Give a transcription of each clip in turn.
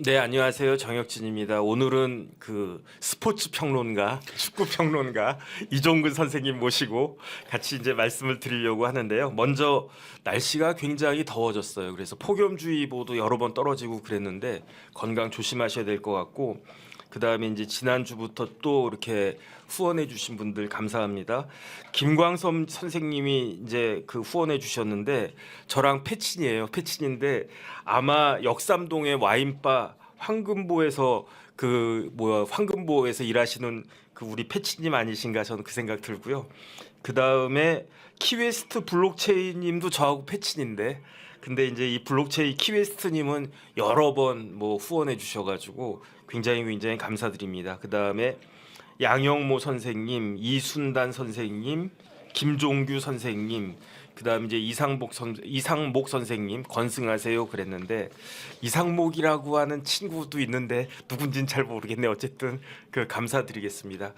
네, 안녕하세요. 정혁진입니다. 오늘은 그 스포츠 평론가, 축구 평론가 이종근 선생님 모시고 같이 이제 말씀을 드리려고 하는데요. 먼저 날씨가 굉장히 더워졌어요. 그래서 폭염주의보도 여러 번 떨어지고 그랬는데 건강 조심하셔야 될 것 같고, 그다음에 이제 지난주부터 또 이렇게 후원해 주신 분들 감사합니다. 김광섬 선생님이 이제 그 후원해 주셨는데 저랑 패친이에요. 패친인데 아마 역삼동의 와인바 황금보에서 황금보에서 일하시는 그 우리 패친님 아니신가 저는 그 생각 들고요. 그다음에 키웨스트 블록체인님도 저하고 패친인데 근데 이제 이 블록체인 키웨스트님은 여러 번 뭐 후원해 주셔가지고 굉장히 감사드립니다. 그 다음에 양영모 선생님, 이순단 선생님, 김종규 선생님, 그 다음 이제 이상목 선생님 건승하세요 그랬는데 이상목이라고 하는 친구도 있는데 누군지는 잘 모르겠네. 어쨌든 그 감사드리겠습니다.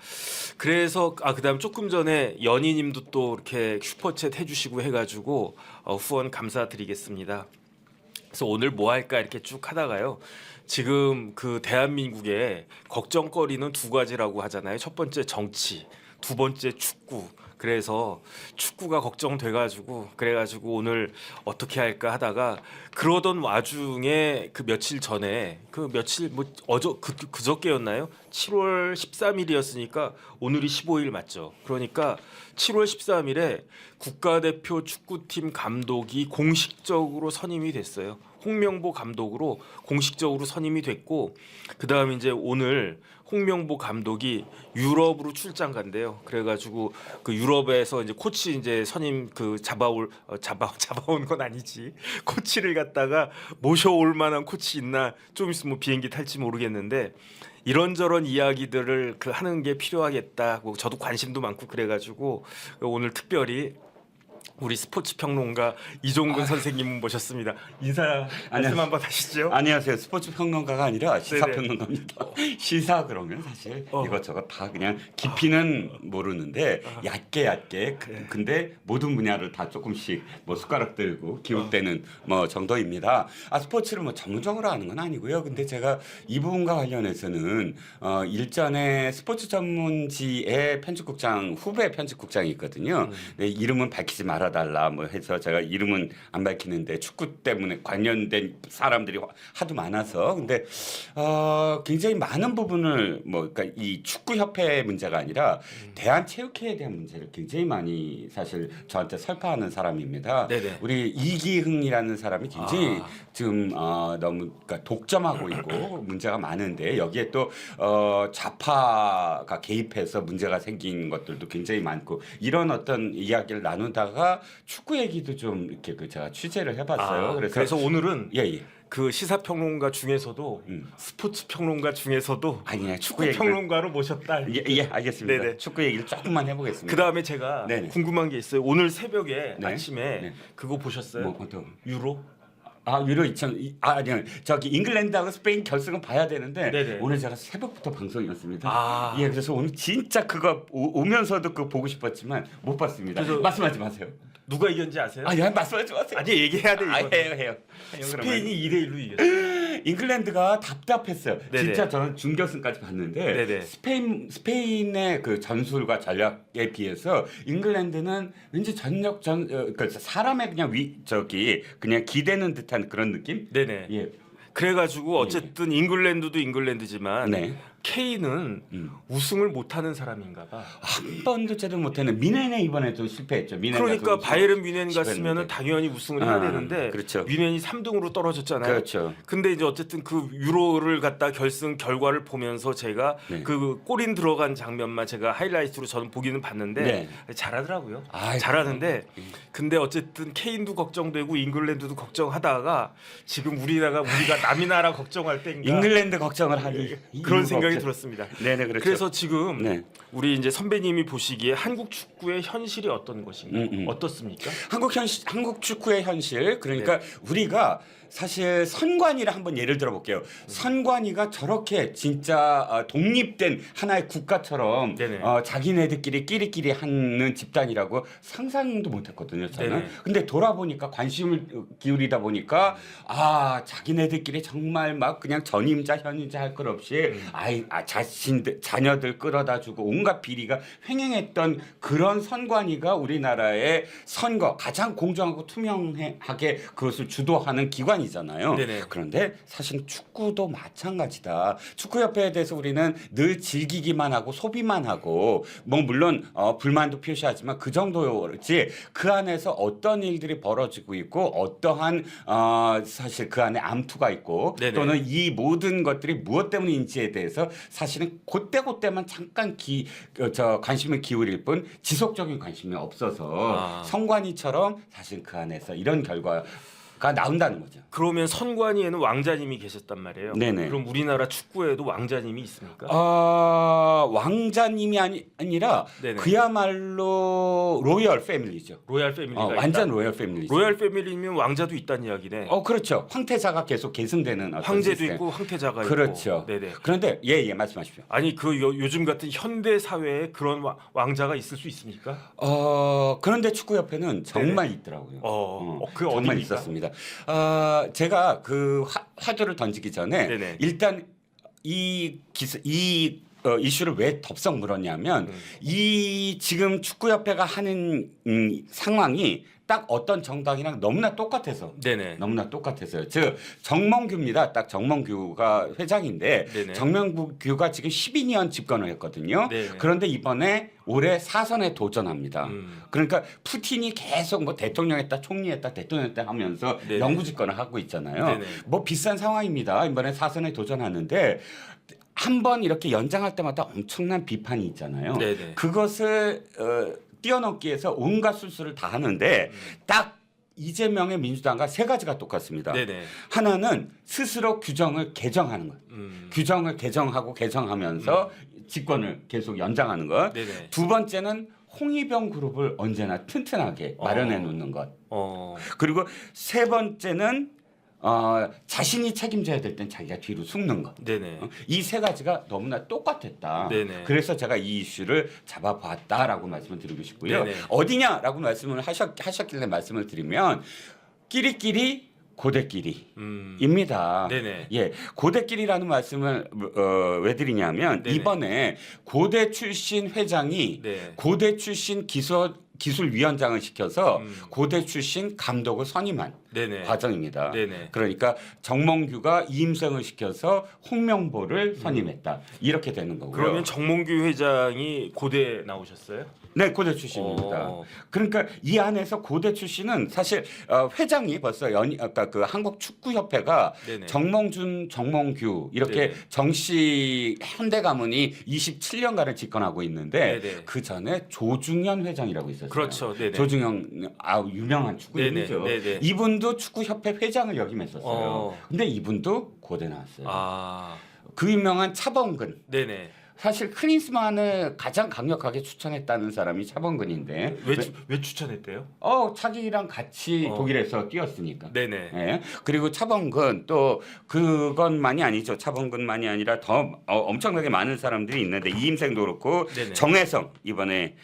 그래서 그다음 조금 전에 연희님도 또 이렇게 슈퍼챗 해주시고 해가지고 후원 감사드리겠습니다. 그래서 오늘 뭐 할까 이렇게 쭉 하다가요. 지금 그 대한민국의 걱정거리는 두 가지라고 하잖아요. 첫 번째 정치, 두 번째 축구. 그래서 축구가 걱정돼가지고 그래가지고 오늘 어떻게 할까 하다가 그러던 와중에 그 며칠 전에 그저께였나요? 7월 13일이었으니까 오늘이 15일 맞죠? 그러니까 7월 13일에 국가대표 축구팀 감독이 공식적으로 선임이 됐어요. 홍명보 감독으로 공식적으로 선임이 됐고 그다음에 이제 오늘 홍명보 감독이 유럽으로 출장 간대요. 그래가지고 그 유럽에서 이제 코치 이제 선임 그 잡아온 건 아니지. 코치를 갖다가 모셔올 만한 코치 있나 좀 있으면 뭐 비행기 탈지 모르겠는데 이런저런 이야기들을 그 하는 게 필요하겠다. 저도 관심도 많고 그래가지고 오늘 특별히 우리 스포츠 평론가 이종근 선생님 모셨습니다. 인사 말씀 한번 하시죠. 안녕하세요. 스포츠 평론가가 아니라 시사 네네. 평론가입니다. 시사 그러면 사실 이것저것 다 그냥 깊이는 모르는데 얕게 근데 모든 분야를 다 조금씩 뭐 숟가락 들고 기웃대는 뭐 정도입니다. 스포츠를 뭐 전문적으로 하는 건 아니고요. 근데 제가 이 부분과 관련해서는 일전에 스포츠 전문지의 편집국장 후배 편집국장이 있거든요. 네, 이름은 밝히지 말아달라 뭐 해서 제가 이름은 안 밝히는데 축구 때문에 관련된 사람들이 하도 많아서 근데 굉장히 많은 부분을 그러니까 이 축구 협회 문제가 아니라 대한체육회에 대한 문제를 굉장히 많이 사실 저한테 설파하는 사람입니다. 네네. 우리 이기흥이라는 사람이 굉장히 지금 너무 그러니까 독점하고 있고 문제가 많은데 여기에 또 좌파가 개입해서 문제가 생긴 것들도 굉장히 많고 이런 어떤 이야기를 나누다가 축구 얘기도 좀 이렇게 제가 취재를 해봤어요. 그래서 오늘은 예. 그 시사 평론가 중에서도 스포츠 평론가 중에서도 아니야 축구 평론가로 모셨다. 예, 알겠습니다. 네네. 축구 얘기를 조금만 해보겠습니다. 그 다음에 제가 네네. 궁금한 게 있어요. 오늘 새벽에 네. 아침에 네. 그거 보셨어요? 뭐 어떤? 유로? 유로 2000 아니요 저기 잉글랜드하고 스페인 결승은 봐야 되는데 네네. 오늘 제가 새벽부터 방송이었습니다. 아. 예, 그래서 오늘 진짜 그거 오면서도 그거 보고 싶었지만 못 봤습니다. 그래서- 말씀하지 마세요. 누가 이겼는지 아세요? 아니 말씀하지 마세요. 아니 얘기해야 돼 이거. 해요. 스페인이 2대1로 이겼어요. 잉글랜드가 답답했어요. 네네. 진짜 저는 준결승까지 봤는데 네네. 스페인의 그 전술과 전략에 비해서 잉글랜드는 왠지 그러니까 사람의 그냥 그냥 기대는 듯한 그런 느낌? 네네. 예. 그래가지고 어쨌든 잉글랜드도 잉글랜드지만 네. 케인은 우승을 못하는 사람인가봐. 한 번도 제대로 못했는 미넨에 이번에도 실패했죠. 그러니까 바이에른 뮌헨 갔으면은 실패했는데. 당연히 우승을 해야 되는데 그렇죠. 뮌헨이 3등으로 떨어졌잖아요. 그렇죠. 근데 이제 어쨌든 그 유로를 갖다 결승 결과를 보면서 제가 네. 그 골인 들어간 장면만 제가 하이라이트로 저는 보기는 봤는데 네. 잘하더라고요. 아이, 잘하는데 근데 어쨌든 케인도 걱정되고 잉글랜드도 걱정하다가 지금 우리가 남이 나라 걱정할 때인가 잉글랜드 걱정을 하니 그런 이유가 생각이 없죠. 들었습니다. 네네 그렇죠. 그래서 지금 네. 우리 이제 선배님이 보시기에 한국 축구의 현실이 어떤 것인가? 어떻습니까? 한국 축구의 현실 그러니까 우리가 사실 선관위를 한번 예를 들어볼게요. 선관위가 저렇게 진짜 독립된 하나의 국가처럼 네네. 자기네들끼리 끼리끼리 하는 집단이라고 상상도 못했거든요. 저는. 네네. 근데 돌아보니까 관심을 기울이다 보니까 자기네들끼리 정말 막 그냥 전임자 현임자 할 것 없이 자녀들 끌어다주고 온갖 비리가 횡행했던 그런 선관위가 우리나라의 선거 가장 공정하고 투명하게 그것을 주도하는 기관이잖아요. 네네. 그런데 사실 축구도 마찬가지다. 축구협회에 대해서 우리는 늘 즐기기만 하고 소비만 하고 뭐 물론 불만도 표시하지만 그 정도였지 그 안에서 어떤 일들이 벌어지고 있고 어떠한 사실 그 안에 암투가 있고 네네. 또는 이 모든 것들이 무엇 때문인지에 대해서 사실은 그때그때만 잠깐 관심을 기울일 뿐 지속적인 관심이 없어서 선관위처럼 사실 그 안에서 이런 결과가 나온다는 거죠. 그러면 선관위에는 왕자님이 계셨단 말이에요. 네네. 그럼 우리나라 축구에도 왕자님이 있습니까? 왕자님이 아니라 네네. 그야말로 로열 패밀리죠. 로얄 패밀리가 완전 있다? 로열 패밀리죠. 로얄 패밀리면 왕자도 있다는 이야기네. 그렇죠. 황태자가 계속 계승되는 어떤 황제도 시스템. 있고 황태자가 그렇죠. 있고. 네네. 그런데 예 말씀하십시오. 아니 요즘 같은 현대 사회에 그런 왕자가 있을 수 있습니까? 그런데 축구협회는 정말 있더라고요. 그 정말 어디입니까? 있었습니다. 제가 그 화두를 던지기 전에 네네. 일단 이 이슈를 왜 덥석 물었냐면 이 지금 축구협회가 하는 상황이 딱 어떤 정당이랑 너무나 똑같아서 네네. 너무나 똑같아서요. 즉 정몽규입니다. 딱 정몽규가 회장인데 네네. 정몽규가 지금 12년 집권을 했거든요. 네네. 그런데 이번에 올해 사선에 도전합니다. 그러니까 푸틴이 계속 뭐 대통령했다, 총리했다, 대통령했다 하면서 네네. 영구 집권을 하고 있잖아요. 네네. 뭐 비싼 상황입니다. 이번에 사선에 도전하는데 한 번 이렇게 연장할 때마다 엄청난 비판이 있잖아요. 네네. 그것을 뛰어넘기 위해서 온갖 술수를 다 하는데 딱 이재명의 민주당과 세 가지가 똑같습니다. 네네. 하나는 스스로 규정을 개정하는 것. 규정을 개정하고 개정하면서 직권을 계속 연장하는 것. 네네. 두 번째는 홍위병 그룹을 언제나 튼튼하게 마련해 놓는 것. 그리고 세 번째는 자신이 책임져야 될 땐 자기가 뒤로 숨는 것. 네네. 이 세 가지가 너무나 똑같았다. 네네. 그래서 제가 이 이슈를 잡아봤다라고 말씀을 드리고 싶고요. 네네. 어디냐라고 말씀을 하셨길래 말씀을 드리면 끼리끼리 고대끼리입니다. 네네. 예, 고대끼리라는 말씀을 왜 드리냐면 네네. 이번에 고대 출신 회장이 네. 고대 출신 기술위원장을 시켜서 고대 출신 감독을 선임한 네네. 과정입니다. 네네. 그러니까 정몽규가 이임성을 시켜서 홍명보를 선임했다. 이렇게 되는 거고요. 그러면 정몽규 회장이 고대 나오셨어요? 네, 고대 출신입니다. 그러니까 이 안에서 고대 출신은 사실 회장이 벌써 아까 그 한국 축구협회가 네네. 정몽준, 정몽규 이렇게 네네. 정씨 현대 가문이 27년간을 집권하고 있는데 네네. 그 전에 조중현 회장이라고 있었어요. 그렇죠. 네네. 조중현 유명한 축구인이죠. 네네. 네네. 이분도 축구협회 회장을 역임했었어요. 근데 이분도 고대 나왔어요. 그 유명한 차범근. 네네. 사실 크리스만을 가장 강력하게 추천했다는 사람이 차범근인데 왜 추천했대요? 자기랑 같이 독일에서 뛰었으니까. 네네. 예. 그리고 차범근 또 그것만이 아니죠. 차범근만이 아니라 더 엄청나게 많은 사람들이 있는데 이임생도 그렇고 네네. 정혜성 이번에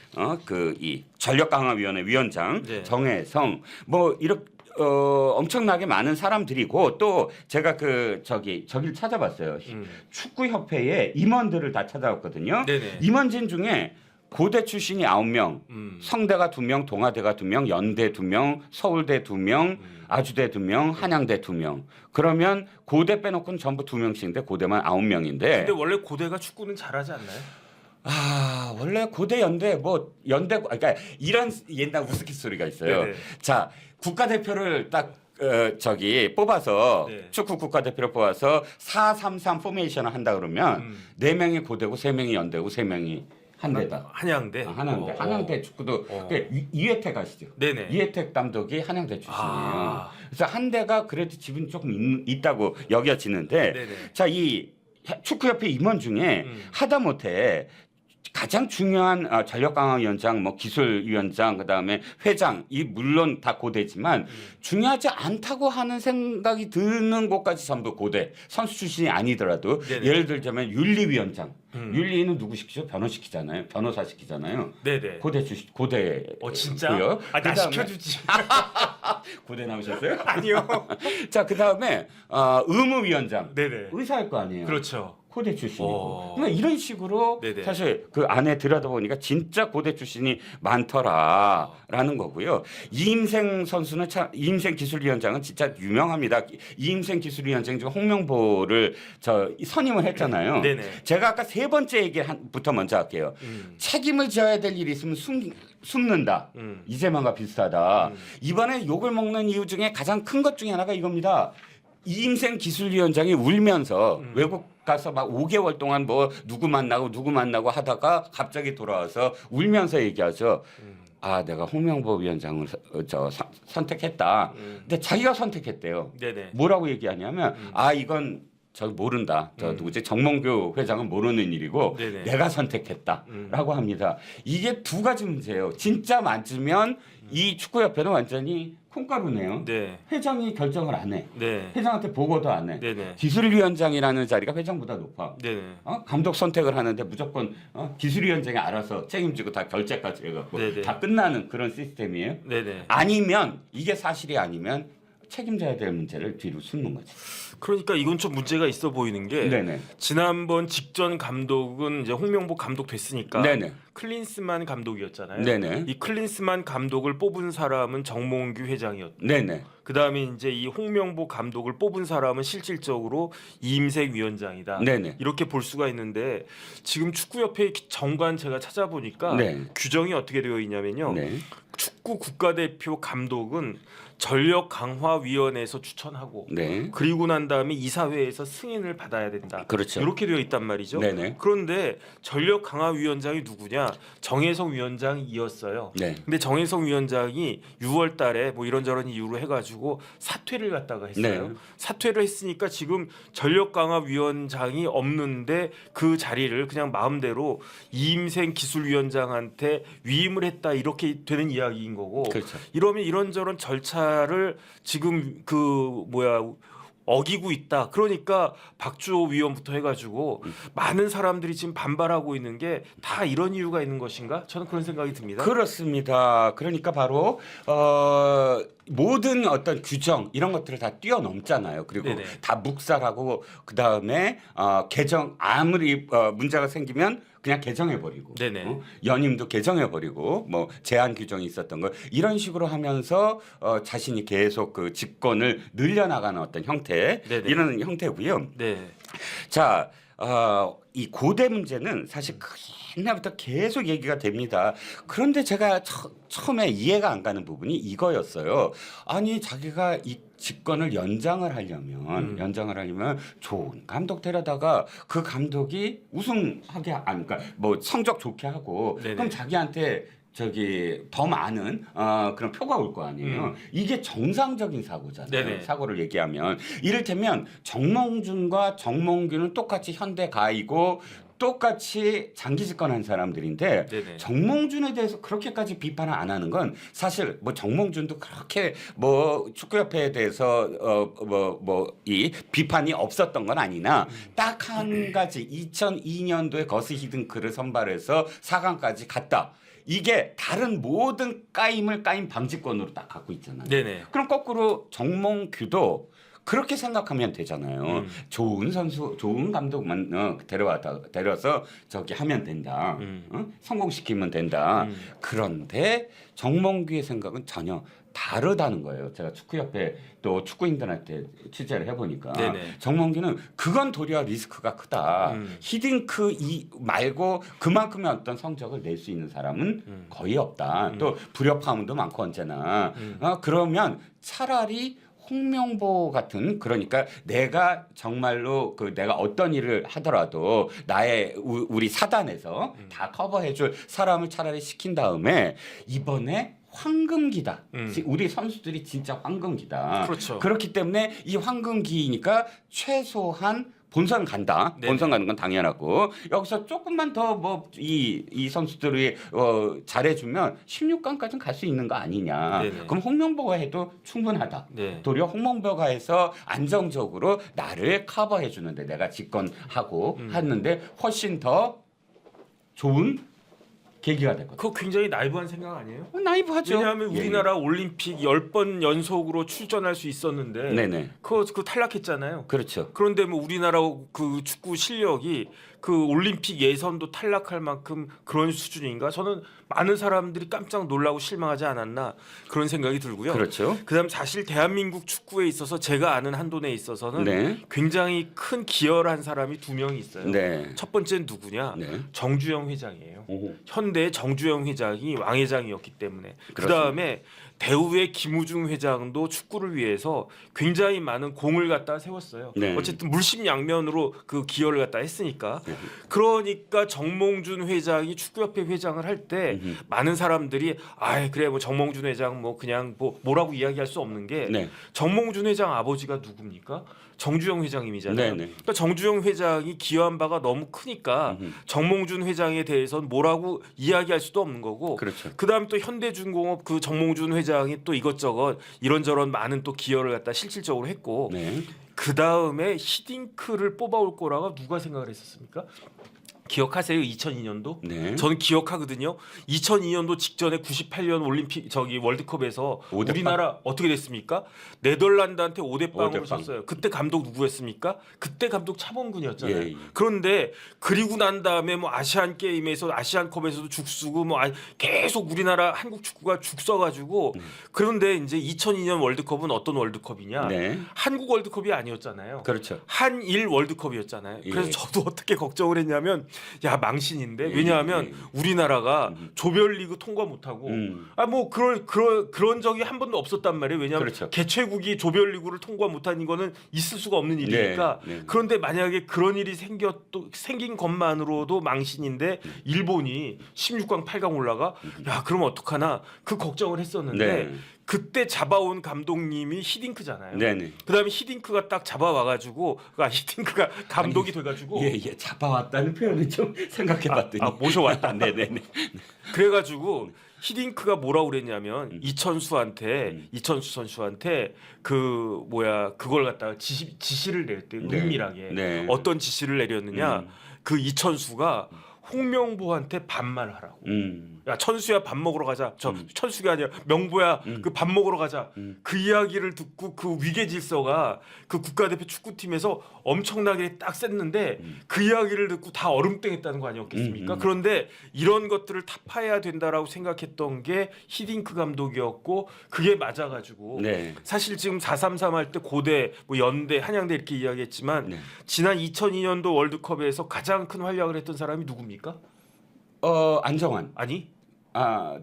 이 전력강화위원회 위원장 네. 정혜성 뭐 이렇게 엄청나게 많은 사람들이고 또 제가 저기를 찾아봤어요. 축구협회의 임원들을 다 찾아왔거든요. 네네. 임원진 중에 고대 출신이 9명, 성대가 2명, 동아대가 2명, 연대 2명, 서울대 2명, 아주대 2명, 한양대 2명. 그러면 고대 빼놓고는 전부 2명씩인데 고대만 9명인데. 근데 원래 고대가 축구는 잘하지 않나요? 원래 고대 연대 그러니까 이런 옛날 우스갯소리가 있어요. 네네. 자, 국가대표를 딱 뽑아서 네. 축구 국가대표를 뽑아서 4-3-3 포메이션을 한다 그러면 4명이 고대고 3명이 연대고 3명이 한대다. 한양대. 한양대. 한양대 축구도 이회택 아시죠? 네네. 이회택 감독이 한양대 출신이에요. 그래서 한대가 그래도 지분이 조금 있다고 여겨지는데 네네. 자, 이 축구협회 임원 중에 하다못해 가장 중요한 전력강화위원장, 뭐 기술위원장, 그다음에 회장 이 물론 다 고대지만 중요하지 않다고 하는 생각이 드는 곳까지 전부 고대 선수 출신이 아니더라도 네네. 예를 들자면 윤리위원장. 윤리는 누구 시키죠? 변호사 시키잖아요. 네네. 고대 출신 고대. 진짜? 고요. 나 그다음에 시켜주지. 고대 나오셨어요? 아니요. 자, 그다음에 의무위원장. 네네. 의사일 거 아니에요. 그렇죠. 고대 출신이고. 오. 그러니까 이런 식으로 네네. 사실 그 안에 들여다보니까 진짜 고대 출신이 많더라라는 거고요. 이임생 선수는 참 이임생 기술위원장은 진짜 유명합니다. 이임생 기술위원장 중 홍명보를 선임을 했잖아요. 네네. 제가 아까 세 번째 얘기부터 먼저 할게요. 책임을 져야 될 일이 있으면 숨는다. 이재명과 비슷하다. 이번에 욕을 먹는 이유 중에 가장 큰 것 중에 하나가 이겁니다. 이임생 기술위원장이 울면서 외국 가서 막 5개월 동안 뭐 누구 만나고 하다가 갑자기 돌아와서 울면서 얘기하죠. 아, 내가 홍명보 위원장을 선택했다. 근데 자기가 선택했대요. 네네. 뭐라고 얘기하냐면 이건 저 모른다. 누구지? 정몽규 회장은 모르는 일이고 네네. 내가 선택했다라고 합니다. 이게 두 가지 문제예요. 진짜 맞으면 이 축구협회는 완전히 콩가루네요. 네. 회장이 결정을 안 해. 네. 회장한테 보고도 안 해. 네네. 기술위원장이라는 자리가 회장보다 높아. 네네. 감독 선택을 하는데 무조건 기술위원장이 알아서 책임지고 다 결제까지 해갖고 네네. 다 끝나는 그런 시스템이에요. 네네. 아니면 이게 사실이 아니면 책임져야 될 문제를 뒤로 숨는 거지. 그러니까 이건 좀 문제가 있어 보이는 게 네네. 지난번 직전 감독은 이제 홍명보 감독 됐으니까 네네. 클린스만 감독이었잖아요. 네네. 이 클린스만 감독을 뽑은 사람은 정몽규 회장이었고 네네. 그다음에 이제 이 홍명보 감독을 뽑은 사람은 실질적으로 이임생 위원장이다. 네네. 이렇게 볼 수가 있는데 지금 축구협회 정관 제가 찾아보니까 네. 규정이 어떻게 되어 있냐면요. 네. 축구 국가대표 감독은 전력 강화 위원회에서 추천하고 네. 그리고 난 다음에 이사회에서 승인을 받아야 된다. 그렇죠. 이렇게 되어 있단 말이죠. 네네. 그런데 전력 강화 위원장이 누구냐? 정혜성 위원장이었어요. 네. 근데 정혜성 위원장이 6월 달에 뭐 이런저런 이유로 해 가지고 사퇴를 갖다가 했어요. 네. 사퇴를 했으니까 지금 전력 강화 위원장이 없는데 그 자리를 그냥 마음대로 이임생 기술위원장한테 위임을 했다 이렇게 되는 이야기인 거고. 그렇죠. 이러면 이런저런 절차를 지금 어기고 있다. 그러니까 박주호 위원부터 해가지고 많은 사람들이 지금 반발하고 있는 게 다 이런 이유가 있는 것인가? 저는 그런 생각이 듭니다. 그렇습니다. 그러니까 바로 모든 어떤 규정 이런 것들을 다 뛰어넘잖아요. 그리고 네네. 다 묵살하고 그 다음에 개정 아무리 문제가 생기면 그냥 개정해버리고 네네. 연임도 개정해버리고 뭐 제한 규정이 있었던 걸 이런 식으로 하면서 자신이 계속 그 집권을 늘려나가는 어떤 형태 네네. 이런 형태고요. 네. 자, 이 고대 문제는 사실 옛날부터 계속 얘기가 됩니다. 그런데 제가 처음에 이해가 안 가는 부분이 이거였어요. 아니 자기가 이 집권을 연장을 하려면 좋은 감독 데려다가 그 감독이 우승하게 그러니까 뭐 성적 좋게 하고 네네. 그럼 자기한테 더 많은 그런 표가 올 거 아니에요. 이게 정상적인 사고잖아요. 네네. 사고를 얘기하면 이를테면 정몽준과 정몽규는 똑같이 현대 가이고 똑같이 장기 집권한 사람들인데 네네. 정몽준에 대해서 그렇게까지 비판을 안 하는 건 사실 뭐 정몽준도 그렇게 뭐 축구협회에 대해서 이 비판이 없었던 건 아니나 딱 한 가지 2002년도에 거스 히든크를 선발해서 4강까지 갔다. 이게 다른 모든 까임 방지권으로 딱 갖고 있잖아요. 네네. 그럼 거꾸로 정몽규도 그렇게 생각하면 되잖아요. 좋은 선수, 좋은 감독만 데려서 저기 하면 된다. 성공시키면 된다. 그런데 정몽규의 생각은 전혀 다르다는 거예요. 제가 축구협회 또 축구인들한테 취재를 해보니까 네네. 정몽규는 그건 도리어 리스크가 크다. 히딩크 말고 그만큼의 어떤 성적을 낼 수 있는 사람은 거의 없다. 또 불협화음도 많고 언제나 그러면 차라리 홍명보 같은 그러니까 내가 정말로 내가 어떤 일을 하더라도 우리 사단에서 다 커버해줄 사람을 차라리 시킨 다음에 이번에 황금기다. 우리 선수들이 진짜 황금기다. 그렇죠. 그렇기 때문에 이 황금기니까 최소한 본선 간다. 네네. 본선 가는 건 당연하고 여기서 조금만 더 뭐 이 선수들이 잘해주면 16강까지는 갈 수 있는 거 아니냐. 네네. 그럼 홍명보가 해도 충분하다. 네. 도리어 홍명보가 해서 안정적으로 나를 커버해 주는데 내가 집권하고 하는데 훨씬 더 좋은 계기가 될 거다. 그거 굉장히 나이브한 생각 아니에요? 나이브하죠. 왜냐하면 예, 우리나라 올림픽 10번 연속으로 출전할 수 있었는데 네네. 그거 탈락했잖아요. 그렇죠. 그런데 뭐 우리나라 그 축구 실력이 그 올림픽 예선도 탈락할 만큼 그런 수준인가? 저는 많은 사람들이 깜짝 놀라고 실망하지 않았나 그런 생각이 들고요. 그렇죠. 그다음 사실 대한민국 축구에 있어서 제가 아는 한돈에 있어서는 네. 굉장히 큰 기여를 한 사람이 두 명이 있어요. 네. 첫 번째는 누구냐? 네. 정주영 회장이에요. 오호. 현대의 정주영 회장이 왕 회장이었기 때문에 그 그렇습니다. 다음에 대우의 김우중 회장도 축구를 위해서 굉장히 많은 공을 갖다 세웠어요. 네. 어쨌든 물심양면으로 그 기여를 갖다 했으니까 네. 그러니까 정몽준 회장이 축구협회 회장을 할 때 많은 사람들이 아 그래 뭐 정몽준 회장 뭐 그냥 뭐라고 이야기할 수 없는 게 네. 정몽준 회장 아버지가 누굽니까? 정주영 회장님이잖아요. 네네. 그러니까 정주영 회장이 기여한 바가 너무 크니까 정몽준 회장에 대해서는 뭐라고 이야기할 수도 없는 거고. 그렇죠. 그다음 또 현대중공업 그 정몽준 회장이 또 이것저것 이런저런 많은 또 기여를 갖다 실질적으로 했고. 네. 그 다음에 히딩크를 뽑아올 거라고 누가 생각을 했었습니까? 기억하세요? 2002년도? 네. 저는 기억하거든요. 2002년도 직전에 98년 올림픽 저기 월드컵에서 5대 우리나라 어떻게 됐습니까? 네덜란드한테 5대 0으로 5대 0. 졌어요. 그때 감독 누구였습니까? 그때 감독 차범근이었잖아요. 예, 예. 그런데 그리고 난 다음에 뭐 아시안 게임에서 아시안컵에서도 죽쓰고 뭐 계속 우리나라 한국 축구가 죽서가지고 그런데 이제 2002년 월드컵은 어떤 월드컵이냐? 네. 한국 월드컵이 아니었잖아요. 그렇죠. 한일 월드컵이었잖아요. 예. 그래서 저도 어떻게 걱정을 했냐면 야 망신인데 예, 왜냐하면 예. 우리나라가 조별리그 통과 못하고 뭐 그런 적이 한 번도 없었단 말이에요. 왜냐하면 그렇죠. 개최국이 조별리그를 통과 못한 이거는 있을 수가 없는 일이니까. 네, 네. 그런데 만약에 그런 일이 생긴 것만으로도 망신인데 일본이 16강 8강 올라가 야 그러면 어떡하나 그 걱정을 했었는데 네. 그때 잡아온 감독님이 히딩크잖아요. 네네. 그다음에 히딩크가 딱 잡아와가지고 히딩크가 감독이 돼가지고 예, 잡아왔다는 표현을 좀 생각해봤더니 모셔왔다. 네네네. 그래가지고 히딩크가 뭐라고 그랬냐면 이천수 선수한테 그걸 갖다가 지시를 내렸대요. 네. 은밀하게 네. 어떤 지시를 내렸느냐 그 이천수가 홍명보한테 반말하라고. 야 천수야 밥 먹으러 가자. 천수가 아니라 명보야 그 밥 먹으러 가자. 그 이야기를 듣고 그 위계 질서가 그 국가대표 축구팀에서 엄청나게 딱 셌는데 그 이야기를 듣고 다 얼음땡했다는 거 아니었겠습니까? 그런데 이런 것들을 타파해야 된다라고 생각했던 게 히딩크 감독이었고 그게 맞아가지고 네. 사실 지금 433 할 때 고대, 뭐 연대, 한양대 이렇게 이야기했지만 네. 지난 2002년도 월드컵에서 가장 큰 활약을 했던 사람이 누굽니까? 안정환. 아니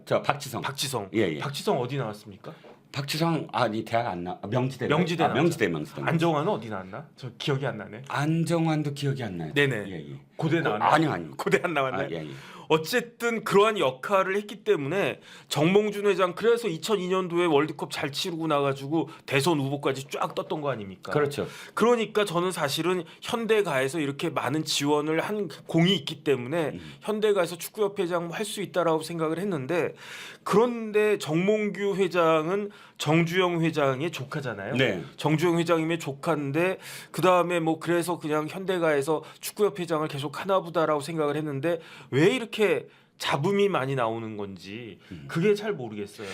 저 박지성. 박지성. 예. 박지성 어디 나왔습니까? 박지성 이 대학 안 나. 명지대. 명지대 명지대. 안정환은 어디 나왔나? 저 기억이 안 나네. 안정환도 기억이 안 나요. 네네. 예. 고대 나왔나? 아니요. 고대 안 나왔나요? 예. 어쨌든 그러한 역할을 했기 때문에 정몽준 회장 그래서 2002년도에 월드컵 잘 치르고 나가지고 대선 후보까지 쫙 떴던 거 아닙니까? 그렇죠. 그러니까 저는 사실은 현대가에서 이렇게 많은 지원을 한 공이 있기 때문에 현대가에서 축구협회장 할 수 있다라고 생각을 했는데 그런데 정몽규 회장은 정주영 회장의 조카잖아요. 네. 정주영 회장님의 조카인데 그 다음에 뭐 그래서 그냥 현대가에서 축구협회장을 계속 하나보다라고 생각을 했는데 왜 이렇게 잡음이 많이 나오는 건지 그게 잘 모르겠어요.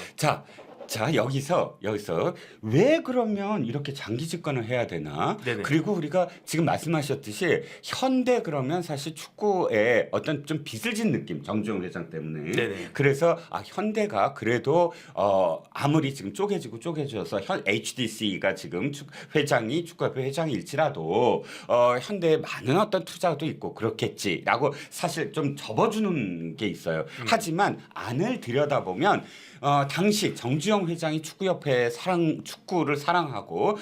자 여기서 왜 그러면 이렇게 장기 집권을 해야 되나? 네네. 그리고 우리가 지금 말씀하셨듯이 현대 그러면 사실 축구에 어떤 좀 빚을 진 느낌 정주영 회장 때문에. 네네. 그래서 현대가 그래도 아무리 지금 쪼개져서 HDC가 지금 회장이 축구협회 회장일지라도 현대에 많은 어떤 투자도 있고 그렇겠지라고 사실 좀 접어주는 게 있어요. 하지만 안을 들여다보면 당시 정주영 회장이 축구를 사랑하고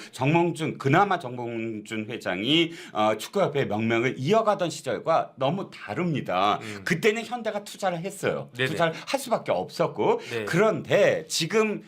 그나마 정몽준 회장이 축구협회 명명을 이어가던 시절과 너무 다릅니다. 그때는 현대가 투자를 했어요. 네네. 투자를 할 수밖에 없었고 네. 그런데 지금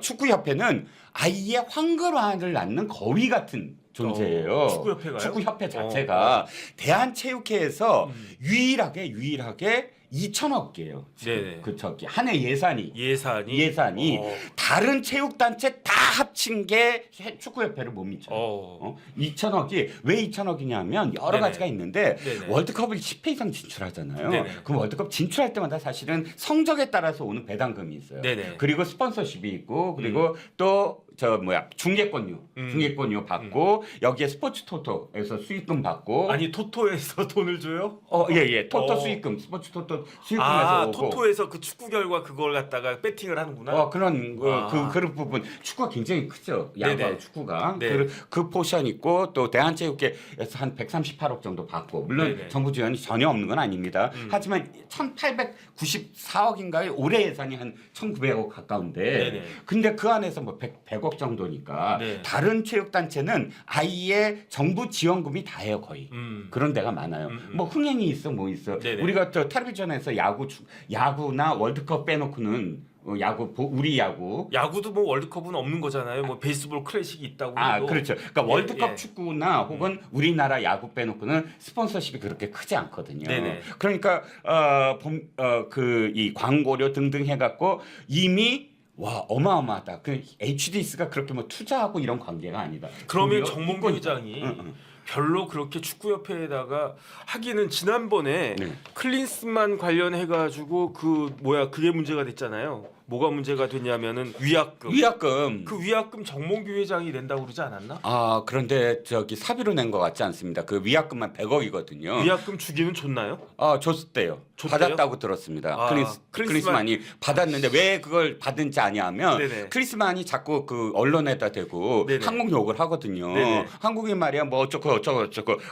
축구협회는 아예 황금알을 낳는 거위 같은 존재예요. 축구협회가요? 축구협회 자체가 대한체육회에서 유일하게 2천억 개예요. 네네. 그 저기 한 해 예산이 예산이 다른 체육단체 다 합친 게 축구협회를 못 미쳐요. 2천억이 왜 2천억이냐면 여러 네네. 가지가 있는데 네네. 월드컵을 10회 이상 진출하잖아요. 네네. 그럼 월드컵 진출할 때마다 사실은 성적에 따라서 오는 배당금이 있어요. 네네. 그리고 스폰서십이 있고 그리고 또 중계권료 받고 여기에 스포츠 토토에서 수익금 받고 아니 토토에서 돈을 줘요? 예. 토토 수익금, 스포츠 토토 수익금에서 오고. 토토에서 그 축구 결과 그걸 갖다가 배팅을 하는구나. 그런 그런 부분 축구가 굉장히 크죠. 야구하고 네네. 축구가 네. 그 포션 있고 또 대한체육회에서 한 138억 정도 받고 물론 네네. 정부 지원이 전혀 없는 건 아닙니다. 하지만 1,894억인가의 올해 예산이 한 1,900억 가까운데 네네. 근데 그 안에서 뭐 100억 정도니까 네. 다른 체육단체는 아예 정부 지원금이 다예요 거의. 그런 데가 많아요. 뭐 흥행이 있어 뭐 있어. 네네. 우리가 저 텔레비전에서 야구나 월드컵 빼놓고는 우리 야구도 뭐 월드컵은 없는 거잖아요. 뭐 베이스볼 클래식이 있다고 해도. 그렇죠. 그러니까 월드컵 예. 축구나 혹은 우리나라 야구 빼놓고는 스폰서십이 그렇게 크지 않거든요. 네네. 그러니까 그 이 광고료 등등 해갖고 이미 어마어마하다. 그 HDS가 그렇게 뭐 투자하고 이런 관계가 아니다. 그러면 오히려 정몽규 이권- 회장이 응. 별로 그렇게 축구협회에다가 하기는 지난번에 네. 클린스만 관련해 가지고 그게 문제가 됐잖아요. 뭐가 문제가 됐냐면은 위약금. 그 위약금 정몽규 회장이 낸다고 그러지 않았나? 그런데 저기 사비로 낸 것 같지 않습니다. 그 위약금만 100억이거든요. 위약금 주기는 줬나요? 줬대요. 줬대요? 받았다고 들었습니다. 클린스만이 받았는데 왜 그걸 받은지 아냐면 네네. 클린스만이 자꾸 그 언론에다 대고 네네. 한국 욕을 하거든요. 네네. 한국인 말이야 뭐 어쩌고.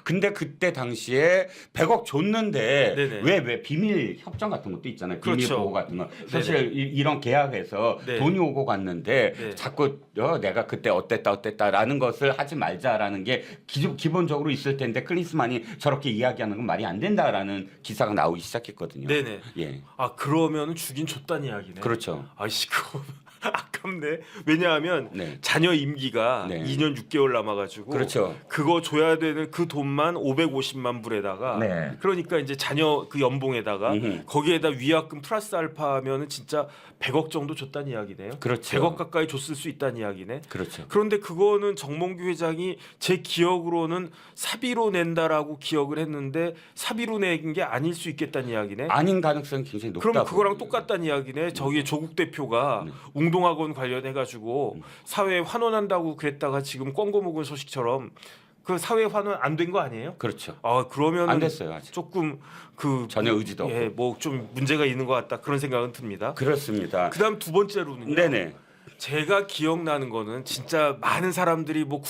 근데 그때 당시에 100억 줬는데 네네. 왜 비밀 협정 같은 것도 있잖아요. 비밀 그렇죠. 보호 같은 거. 사실 이런 계약에서 네. 돈이 오고 갔는데 네. 자꾸 내가 그때 어땠다라는 것을 하지 말자라는 게 기본적으로 있을 텐데 클린스만이 저렇게 이야기하는 건 말이 안 된다라는 기사가 나오기 시작했거든요. 네네. 예. 그러면은 주긴 줬다는 이야기네. 그렇죠. 아이씨 그거 아깝네. 왜냐하면 네. 자녀 임기가 네. 2년 6개월 남아가지고 그렇죠. 그거 줘야 되는 그 돈만 550만 불에다가 네. 그러니까 이제 자녀 그 연봉에다가 음흠. 거기에다 위약금 플러스 알파면은 진짜 100억 정도 줬다는 이야기네요. 그렇죠. 100억 가까이 줬을 수 있다는 이야기네. 그렇죠. 그런데 그거는 정몽규 회장이 제 기억으로는 사비로 낸다라고 기억을 했는데 사비로 낸 게 아닐 수 있겠다는 이야기네. 아닌 가능성이 굉장히 높다. 그럼 그거랑 똑같다는 이야기네. 저기 조국 대표가 웅동학원 관련해 가지고 사회에 환원한다고 그랬다가 지금 꽝고 먹은 소식처럼 그 사회 환원 안 된 거 아니에요? 그렇죠. 그러면 안 됐어요 아직. 조금 전혀 의지도 없고. 뭐 좀 문제가 있는 것 같다 그런 생각은 듭니다. 그렇습니다. 그다음 두 번째로는요. 네네. 제가 기억나는 거는 진짜 많은 사람들이 뭐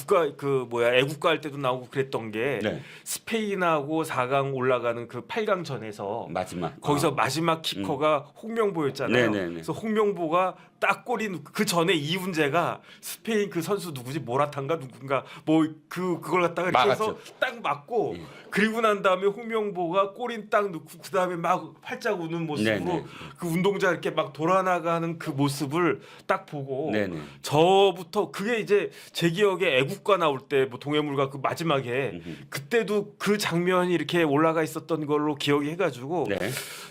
애국가 할 때도 나오고 그랬던 게 네. 스페인하고 4강 올라가는 그 8강전에서 마지막. 거기서 마지막 키퍼가 홍명보였잖아요. 네네네. 그래서 홍명보가 딱 골이 그 전에 이훈재가 스페인 그 선수 누구지 모라탄가 누군가 뭐 그걸 갖다가 이렇게 해서 막았죠. 딱 맞고 그리고 난 다음에 홍명보가 골인 딱 넣고 그 다음에 막 활짝 웃는 모습으로 네네. 그 운동자 이렇게 막 돌아나가는 그 모습을 딱 보고 네네. 저부터 그게 이제 제 기억에 애국가 나올 때 뭐 동해물과 그 마지막에 그때도 그 장면이 이렇게 올라가 있었던 걸로 기억이 해가지고 네.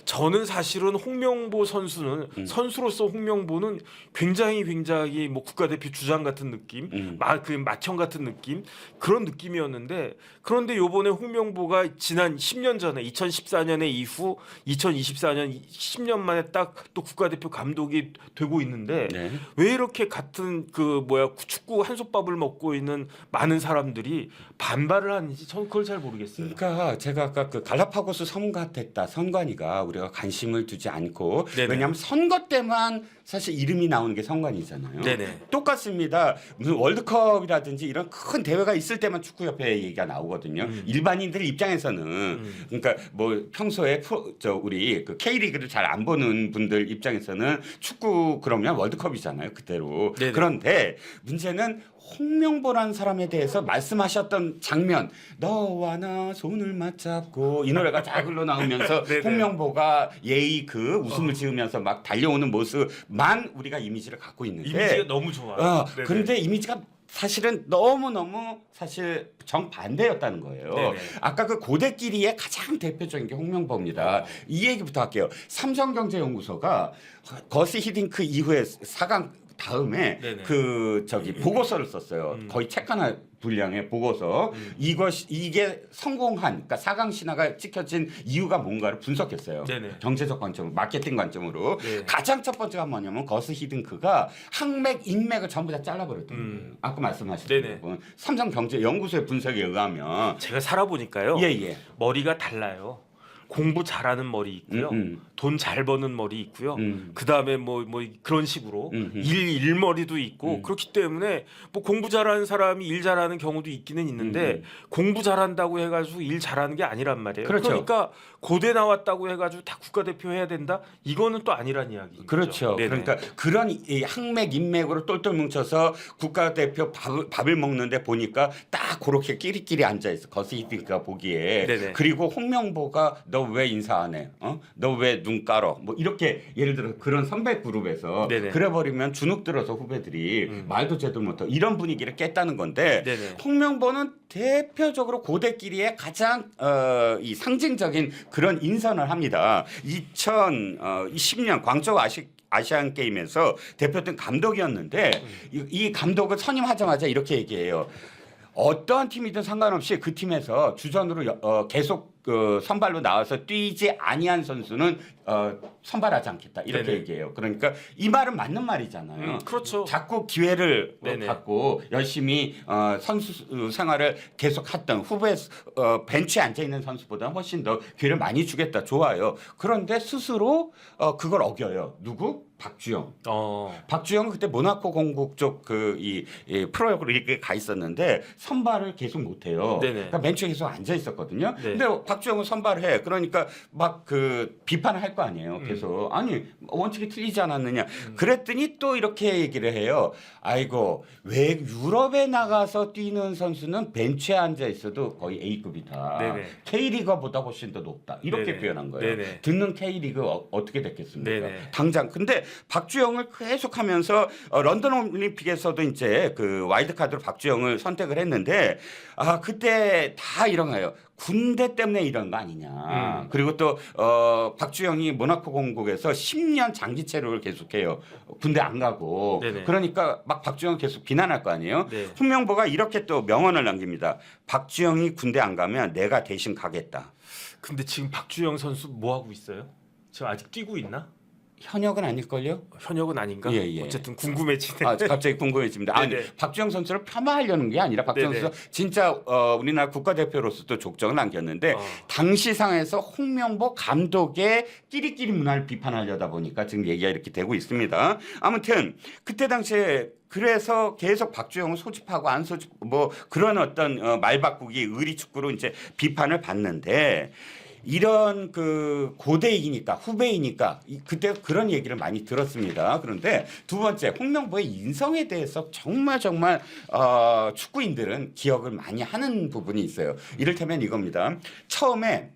저는 사실은 홍명보 선수는 선수로서 홍명보는 굉장히 뭐 국가대표 주장 같은 느낌, 그 맏형 같은 느낌 그런 느낌이었는데 그런데 요번에 홍명보가 지난 10년 전에 2014년에 이후 2024년 10년 만에 딱 또 국가대표 감독이 되고 있는데 네. 왜 이렇게 같은 축구 한솥밥을 먹고 있는 많은 사람들이 반발을 하는지 저는 그걸 잘 모르겠어요. 그러니까 제가 아까 그 갈라파고스 선관위가 우리가 관심을 두지 않고 네네. 왜냐하면 선거 때만 사실 이름이 나오는 게 선관위잖아요. 네네. 똑같습니다. 무슨 월드컵이라든지 이런 큰 대회가 있을 때만 축구협회 얘기가 나오거든요. 일반인들 입장에서는 그러니까 뭐 평소에 우리 그 K리그를 잘 안 보는 분들 입장에서는 축구 그러면 월드컵이잖아요. 그대로. 네네. 그런데 문제는 홍명보라는 사람에 대해서 말씀하셨던 장면 너와 나 손을 맞잡고 이 노래가 잘 흘러나오면서 네네. 홍명보가 예의 그 웃음을 지으면서 막 달려오는 모습만 우리가 이미지를 갖고 있는데 이미지가 너무 좋아. 네네. 그런데 이미지가 사실은 너무너무 사실 정반대였다는 거예요. 네네. 아까 그 고대끼리의 가장 대표적인 게 홍명보입니다. 이 얘기부터 할게요. 삼성경제연구소가 거스 히딩크 이후에 4강 다음에 네네. 그 저기 보고서를 썼어요. 거의 책 하나 분량의 보고서. 이게 성공한 그러니까 4강 신화가 찍혀진 이유가 뭔가를 분석했어요. 네네. 경제적 관점으로, 마케팅 관점으로. 네. 가장 첫 번째가 뭐냐면 거스 히딩크가 항맥, 인맥을 전부 다 잘라버렸던 거예요. 아까 말씀하신 네네. 부분. 삼성경제연구소의 분석에 의하면 제가 살아보니까요. 예예. 머리가 달라요. 공부 잘하는 머리 있고요. 돈 잘 버는 머리 있고요. 그다음에 뭐 그런 식으로 일머리도 있고 그렇기 때문에 뭐 공부 잘하는 사람이 일 잘하는 경우도 있기는 있는데 공부 잘한다고 해가지고 일 잘하는 게 아니란 말이에요. 그렇죠. 그러니까 고대 나왔다고 해가지고 다 국가대표 해야 된다? 이거는 또 아니란 이야기죠. 그렇죠. 네네. 그러니까 그런 이 항맥 인맥으로 똘똘 뭉쳐서 국가대표 밥을 먹는데 보니까 딱 그렇게 끼리끼리 앉아 있어. 거스 히딩크가 보기에. 네네. 그리고 홍명보가 너 왜 인사 안 해? 너 왜 눈 깔어? 뭐 이렇게 예를 들어 그런 선배 그룹에서 네네. 그래버리면 주눅 들어서 후배들이 말도 제대로 못하고 이런 분위기를 깼다는 건데 네네. 홍명보는 대표적으로 고대끼리의 가장 이 상징적인 그런 인선을 합니다. 2010년 광저우 아시안 게임에서 대표팀 감독이었는데 이 감독을 선임하자마자 이렇게 얘기해요. 어떠한 팀이든 상관없이 그 팀에서 주전으로 계속 그 선발로 나와서 뛰지 아니한 선수는 선발하지 않겠다 이렇게 네네. 얘기해요. 그러니까 이 말은 맞는 말이잖아요. 그렇죠. 자꾸 기회를 네네. 갖고 열심히 선수 생활을 계속 했던 후배 벤치에 앉아 있는 선수보다 훨씬 더 기회를 많이 주겠다. 좋아요. 그런데 스스로 그걸 어겨요. 누구? 박주영. 박주영은 그때 모나코 공국 쪽 그 이 프로리그에 가 있었는데 선발을 계속 못 해요. 네네. 그러니까 벤치에 계속 앉아 있었거든요. 네. 근데 박주영은 선발해. 그러니까 막 그 비판을 할 거 아니에요. 계속 아니 원칙이 틀리지 않았느냐. 그랬더니 또 이렇게 얘기를 해요. 아이고 왜 유럽에 나가서 뛰는 선수는 벤치에 앉아 있어도 거의 A급이다. 네네. K리거보다 훨씬 더 높다. 이렇게 네네. 표현한 거예요. 네네. 듣는 K리그 어떻게 됐겠습니까? 네네. 당장. 근데 박주영을 계속하면서 런던 올림픽에서도 이제 그 와일드 카드로 박주영을 선택을 했는데 그때 다 이런 거예요. 군대 때문에 이런 거 아니냐. 그리고 또 박주영이 모나코 공국에서 10년 장기 체류를 계속해요. 군대 안 가고. 네네. 그러니까 막 박주영 계속 비난할 거 아니에요. 네. 홍명보가 이렇게 또 명언을 남깁니다. 박주영이 군대 안 가면 내가 대신 가겠다. 근데 지금 박주영 선수 뭐 하고 있어요? 지금 아직 뛰고 있나? 현역은 아닐걸요? 현역은 아닌가? 예. 어쨌든 궁금해지네. 갑자기 궁금해집니다. 아니, 네네. 박주영 선수를 폄하하려는 게 아니라 박주영 네네. 선수 진짜 우리나라 국가대표로서도 족적을 남겼는데 당시 상에서 홍명보 감독의 끼리끼리 문화를 비판하려다 보니까 지금 얘기가 이렇게 되고 있습니다. 아무튼 그때 당시에 그래서 계속 박주영을 소집하고 안 소집 뭐 그런 어떤 말 바꾸기 의리 축구로 이제 비판을 받는데 이런 그 고대이니까 후배이니까 그때 그런 얘기를 많이 들었습니다. 그런데 두 번째 홍명보의 인성에 대해서 정말 축구인들은 기억을 많이 하는 부분이 있어요. 이를테면 이겁니다. 처음에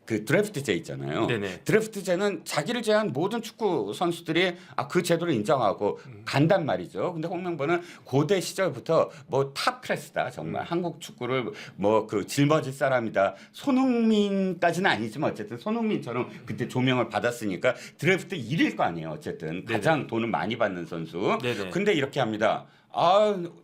그 드래프트제 있잖아요. 네네. 드래프트제는 자기를 제한 모든 축구 선수들이 그 제도를 인정하고 간단 말이죠. 근데 홍명보는 고대 시절부터 뭐 탑 클래스다. 정말 한국 축구를 뭐 그 짊어질 사람이다. 손흥민까지는 아니지만 어쨌든 손흥민처럼 그때 조명을 받았으니까 드래프트 1일 거 아니에요. 어쨌든 가장 돈을 많이 받는 선수. 네네. 근데 이렇게 합니다.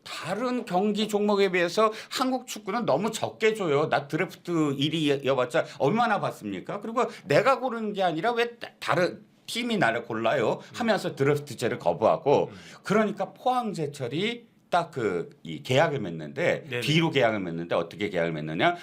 다른 경기 종목에 비해서 한국 축구는 너무 적게 줘요. 나 드래프트 1위여봤자 얼마나 받습니까? 그리고 내가 고르는 게 아니라 왜 다른 팀이 나를 골라요? 하면서 드래프트제를 거부하고 그러니까 포항제철이 딱 이 계약을 맺는데 네네. B로 계약을 맺는데 어떻게 계약을 맺느냐?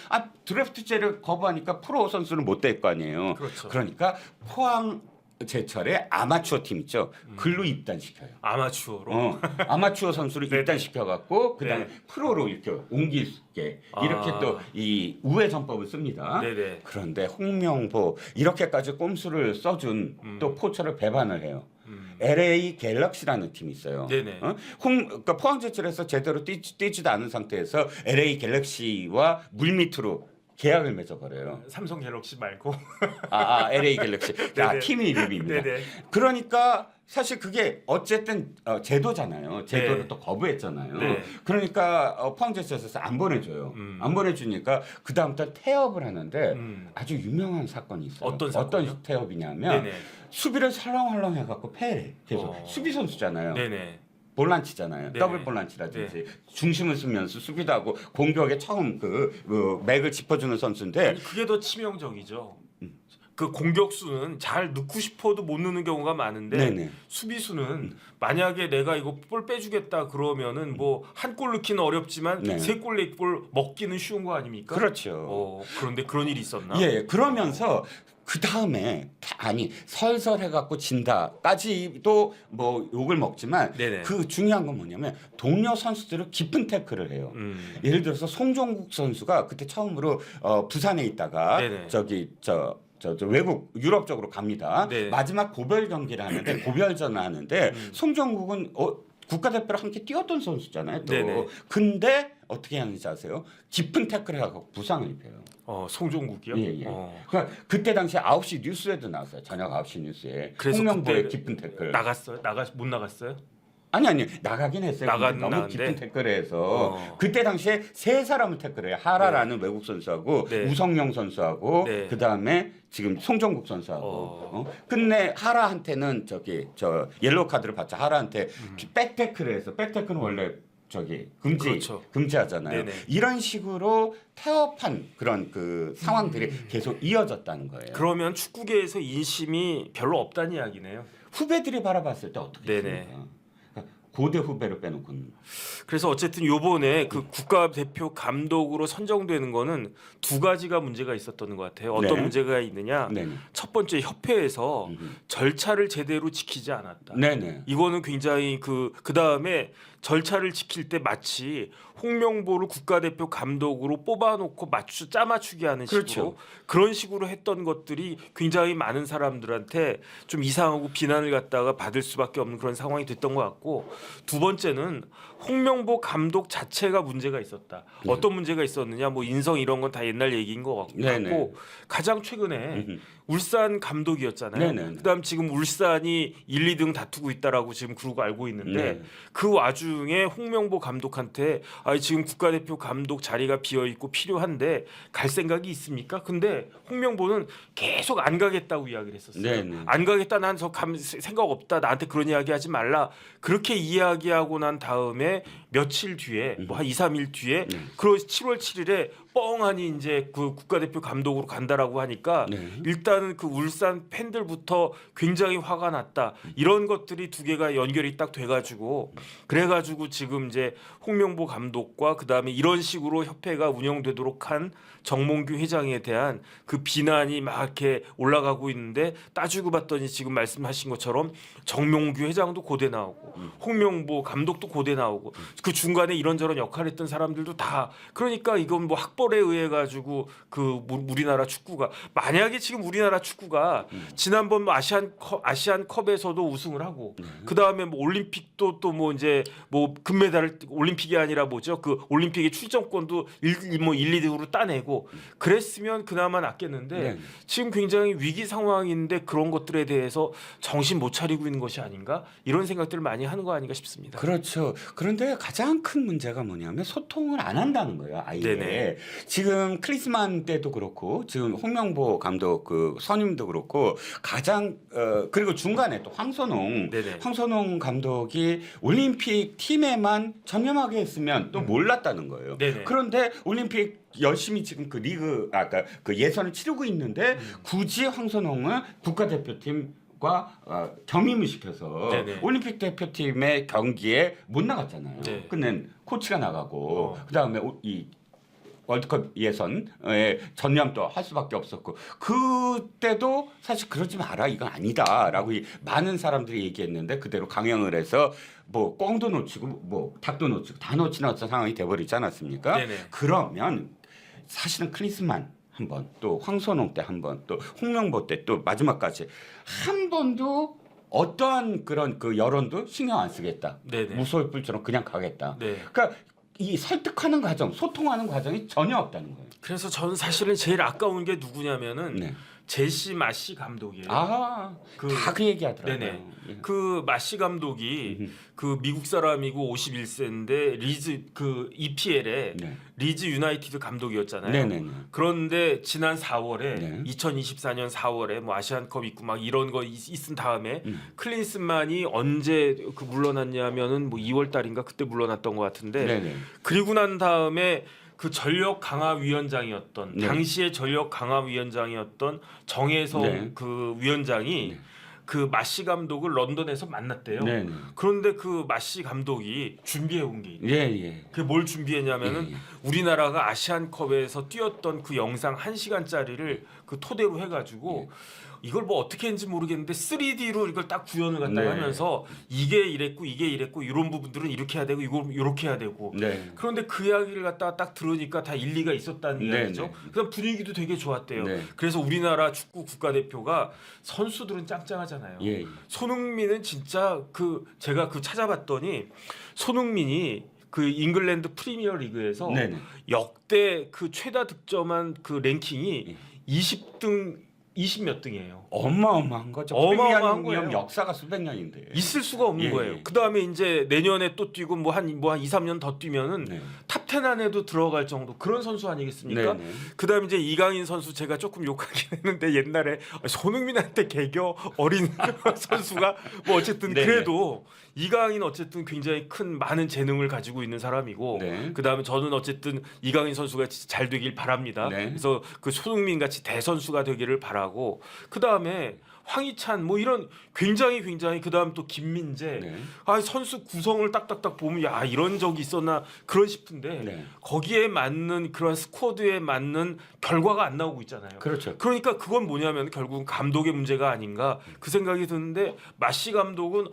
드래프트제를 거부하니까 프로 선수는 못 될 거 아니에요. 그렇죠. 그러니까 포항 제철에 아마추어 팀 있죠. 글로 입단시켜요. 아마추어로. 아마추어 선수를 네네. 입단시켜갖고 그다음에 네. 프로로 이렇게 옮길 수 있게 이렇게 또 이 우회 전법을 씁니다. 네네. 그런데 홍명보 이렇게까지 꼼수를 써준 또 포처를 배반을 해요. LA 갤럭시라는 팀이 있어요. 네네. 그러니까 포항제철에서 제대로 뛰지도 않은 상태에서 LA 갤럭시와 물밑으로 계약을 맺어버려요. 삼성 갤럭시 말고. LA 갤럭시. 네네. 팀 이름입니다. 네네. 그러니까 사실 그게 어쨌든 제도잖아요. 제도를 네. 또 거부했잖아요. 네. 그러니까 포항제철소에서 안 보내줘요. 안 보내주니까 그 다음부터 태업을 하는데 아주 유명한 사건이 있어요. 어떤 사건이요? 어떤 태업이냐면 네네. 수비를 설렁설렁 해갖고 패해. 계속 어. 수비 선수잖아요. 네네. 볼란치잖아요. 네네. 더블 볼란치라든지 중심을 쓰면서 수비도 하고 공격에 처음 그 맥을 짚어주는 선수인데 아니, 그게 더 치명적이죠. 그 공격수는 잘 넣고 싶어도 못 넣는 경우가 많은데 네네. 수비수는 만약에 내가 이거 볼 빼주겠다 그러면은 뭐 한 골 넣기는 어렵지만 네. 세 골 네 골 먹기는 쉬운 거 아닙니까? 그렇죠. 그런데 그런 일이 있었나? 예, 그러면서 그 다음에 아니 설설해갖고 진다까지도 뭐 욕을 먹지만 네네. 그 중요한 건 뭐냐면 동료 선수들을 깊은 태클을 해요. 예를 들어서 송종국 선수가 그때 처음으로 부산에 있다가 네네. 저 외국 유럽 쪽으로 갑니다. 네. 마지막 고별 경기를 하는데 고별전을 하는데 송정국은 국가대표로 함께 뛰었던 선수잖아요. 또 네네. 근데 어떻게 하는지 아세요? 깊은 태클을 하고 부상을 입혀요. 송종국이요? 예. 그러니까 그때 당시 9시 뉴스에도 나왔어요. 저녁 9시 뉴스에 그래서 홍명보의 그때 깊은 태클. 나갔어요? 못 나갔어요? 아니 나가긴 했어요. 근데 너무 나갔는데. 깊은 태클을 해서 그때 당시에 세 사람을 태클해요. 하라라는 외국 선수하고 네. 우성영 선수하고 네. 그다음에 지금 송정국 선수하고 근데 하라한테는 저 옐로우 카드를 받자. 하라한테 백태클을 해서 백태클은 원래 그렇죠. 금지하잖아요. 네네. 이런 식으로 태업한 그런 그 상황들이 계속 이어졌다는 거예요. 그러면 축구계에서 인심이 별로 없다는 이야기네요. 후배들이 바라봤을 때 어떻게 네네. 했습니까? 그러니까 고대 후배를 빼놓고는 그래서 어쨌든 요번에 그 국가대표 감독으로 선정되는 거는 두 가지가 문제가 있었던 것 같아요. 어떤 네. 문제가 있느냐? 네네. 첫 번째 협회에서 절차를 제대로 지키지 않았다. 네네. 이거는 굉장히 그다음에 절차를 지킬 때 마치 홍명보를 국가대표 감독으로 뽑아놓고 짜맞추기 하는 식으로 그렇죠. 그런 식으로 했던 것들이 굉장히 많은 사람들한테 좀 이상하고 비난을 갖다가 받을 수밖에 없는 그런 상황이 됐던 것 같고 두 번째는 홍명보 감독 자체가 문제가 있었다. 어떤 문제가 있었느냐? 뭐 인성 이런 건 다 옛날 얘기인 것 같고 네네. 가장 최근에 울산 감독이었잖아요. 네네. 그다음 지금 울산이 1, 2등 다투고 있다라고 지금 그러고 알고 있는데 네. 그 와중에 홍명보 감독한테 지금 국가대표 감독 자리가 비어 있고 필요한데 갈 생각이 있습니까? 근데 홍명보는 계속 안 가겠다고 이야기를 했었어요. 네네. 안 가겠다. 난 생각 없다. 나한테 그런 이야기 하지 말라. 그렇게 이야기하고 난 다음에 며칠 뒤에 뭐 한 2, 3일 뒤에 그 7월 7일에 뻥하니 이제 그 국가대표 감독으로 간다라고 하니까 네. 일단은 그 울산 팬들부터 굉장히 화가 났다. 이런 것들이 두 개가 연결이 딱 돼가지고 그래가지고 지금 이제 홍명보 감독과 그다음에 이런 식으로 협회가 운영되도록 한 정몽규 회장에 대한 그 비난이 막 이렇게 올라가고 있는데 따지고 봤더니 지금 말씀하신 것처럼 정몽규 회장도 고대 나오고 홍명보 감독도 고대 나오고 그 중간에 이런저런 역할을 했던 사람들도 다 그러니까 이건 뭐 학벌에 의해 가지고 그 우리나라 축구가 만약에 지금 우리나라 축구가 지난번 뭐 아시안컵에서도 우승을 하고 그 다음에 뭐 올림픽도 또 뭐 이제 뭐 금메달을 올림픽이 아니라 뭐죠 그 올림픽의 출전권도 1, 2등으로 따내고 그랬으면 그나마 낫겠는데 네. 지금 굉장히 위기 상황인데 그런 것들에 대해서 정신 못 차리고 있는 것이 아닌가 이런 생각들을 많이 하는 거 아닌가 싶습니다. 그렇죠. 그런데 가장 큰 문제가 뭐냐면 소통을 안 한다는 거예요. 아예. 네네. 지금 크리스만 때도 그렇고 지금 홍명보 감독 그 선임도 그렇고 가장 그리고 중간에 또 네네. 황선홍 감독이 올림픽 팀에만 전념하게 했으면 또 몰랐다는 거예요. 네네. 그런데 올림픽 열심히 지금 그 리그 아까 그 예선을 치르고 있는데 굳이 황선홍은 국가대표팀 과 겸임을 시켜서 네네. 올림픽 대표팀의 경기에 못 나갔잖아요. 네. 끝낸 코치가 나가고 그다음에 이 월드컵 예선에 전념도 할 수밖에 없었고 그때도 사실 그러지 마라 이건 아니다라고 많은 사람들이 얘기했는데 그대로 강행을 해서 뭐 꽁도 놓치고 뭐 닭도 놓치고 다 놓치는 어떤 상황이 돼버리지 않았습니까? 네네. 그러면 사실은 클린스만 한 번, 또 황선홍 때 한 번, 또 홍명보 때 또 마지막까지 한 번도 어떠한 그런 그 여론도 신경 안 쓰겠다. 네네. 무소의 뿔처럼 그냥 가겠다. 네. 그러니까 이 설득하는 과정, 소통하는 과정이 전혀 없다는 거예요. 그래서 저는 사실은 제일 아까운 게 누구냐면은 네. 제시 마시 감독이에요. 다 그 얘기하더라고요. 네네. 예. 그 마시 감독이 그 미국 사람이고 51세인데 리즈 그 EPL의 네. 리즈 유나이티드 감독이었잖아요. 네네네. 그런데 지난 4월에 네. 2024년 4월에 뭐 아시안컵 있고 막 이런 거 있은 다음에 클린스만이 언제 그 물러났냐면은 뭐 2월 달인가 그때 물러났던 것 같은데 네네. 그리고 난 다음에 그 전력 강화 위원장이었던 네. 당시에 전력 강화 위원장이었던 정혜성 네. 그 위원장이 네. 그 마시 감독을 런던에서 만났대요. 네네. 그런데 그 마시 감독이 준비해 온 게 있대요. 예예. 그게 뭘 준비했냐면은 예. 우리나라가 아시안컵에서 뛰었던 그 영상 1시간짜리를 그 토대로 해가지고 이걸 뭐 어떻게 했는지 모르겠는데 3D로 이걸 딱 구현을 갖다 네. 하면서 이게 이랬고 이게 이랬고 이런 부분들은 이렇게 해야 되고 이걸 이렇게 해야 되고 네. 그런데 그 이야기를 갖다가 딱 들으니까 다 일리가 있었다는 네, 이야기죠. 네. 그다음 분위기도 되게 좋았대요. 네. 그래서 우리나라 축구 국가대표가 선수들은 짱짱하잖아요. 예. 손흥민은 진짜 그 제가 그 찾아봤더니 손흥민이 그 잉글랜드 프리미어 리그에서 네네. 역대 그 최다 득점한 그 랭킹이 예. 20등 20몇 등이에요. 어마어마한 거죠. 어마어마한 프리미엄 거예요. 역사가 수백 년인데. 있을 수가 없는 예, 거예요. 예. 그다음에 이제 내년에 또 뛰고 뭐 한 2, 3년 더 뛰면은 네. 탑10 안에도 들어갈 정도 그런 선수 아니겠습니까? 네네. 그다음에 이제 이강인 선수 제가 조금 욕하긴 했는데 옛날에 손흥민한테 개겨 어린 선수가 뭐 어쨌든 네네. 그래도 이강인 어쨌든 굉장히 큰 많은 재능을 가지고 있는 사람이고 네. 그다음에 저는 어쨌든 이강인 선수가 잘 되길 바랍니다. 네. 그래서 그 손흥민 같이 대선수가 되기를 바라고 그다음에 황희찬 뭐 이런 굉장히 그다음 또 김민재 네. 아 선수 구성을 딱딱딱 보면 야 이런 적이 있었나 그런 싶은데 네. 거기에 맞는 그런 스쿼드에 맞는 결과가 안 나오고 있잖아요. 그렇죠. 그러니까 그건 뭐냐면 결국은 감독의 문제가 아닌가 그 생각이 드는데 마시 감독은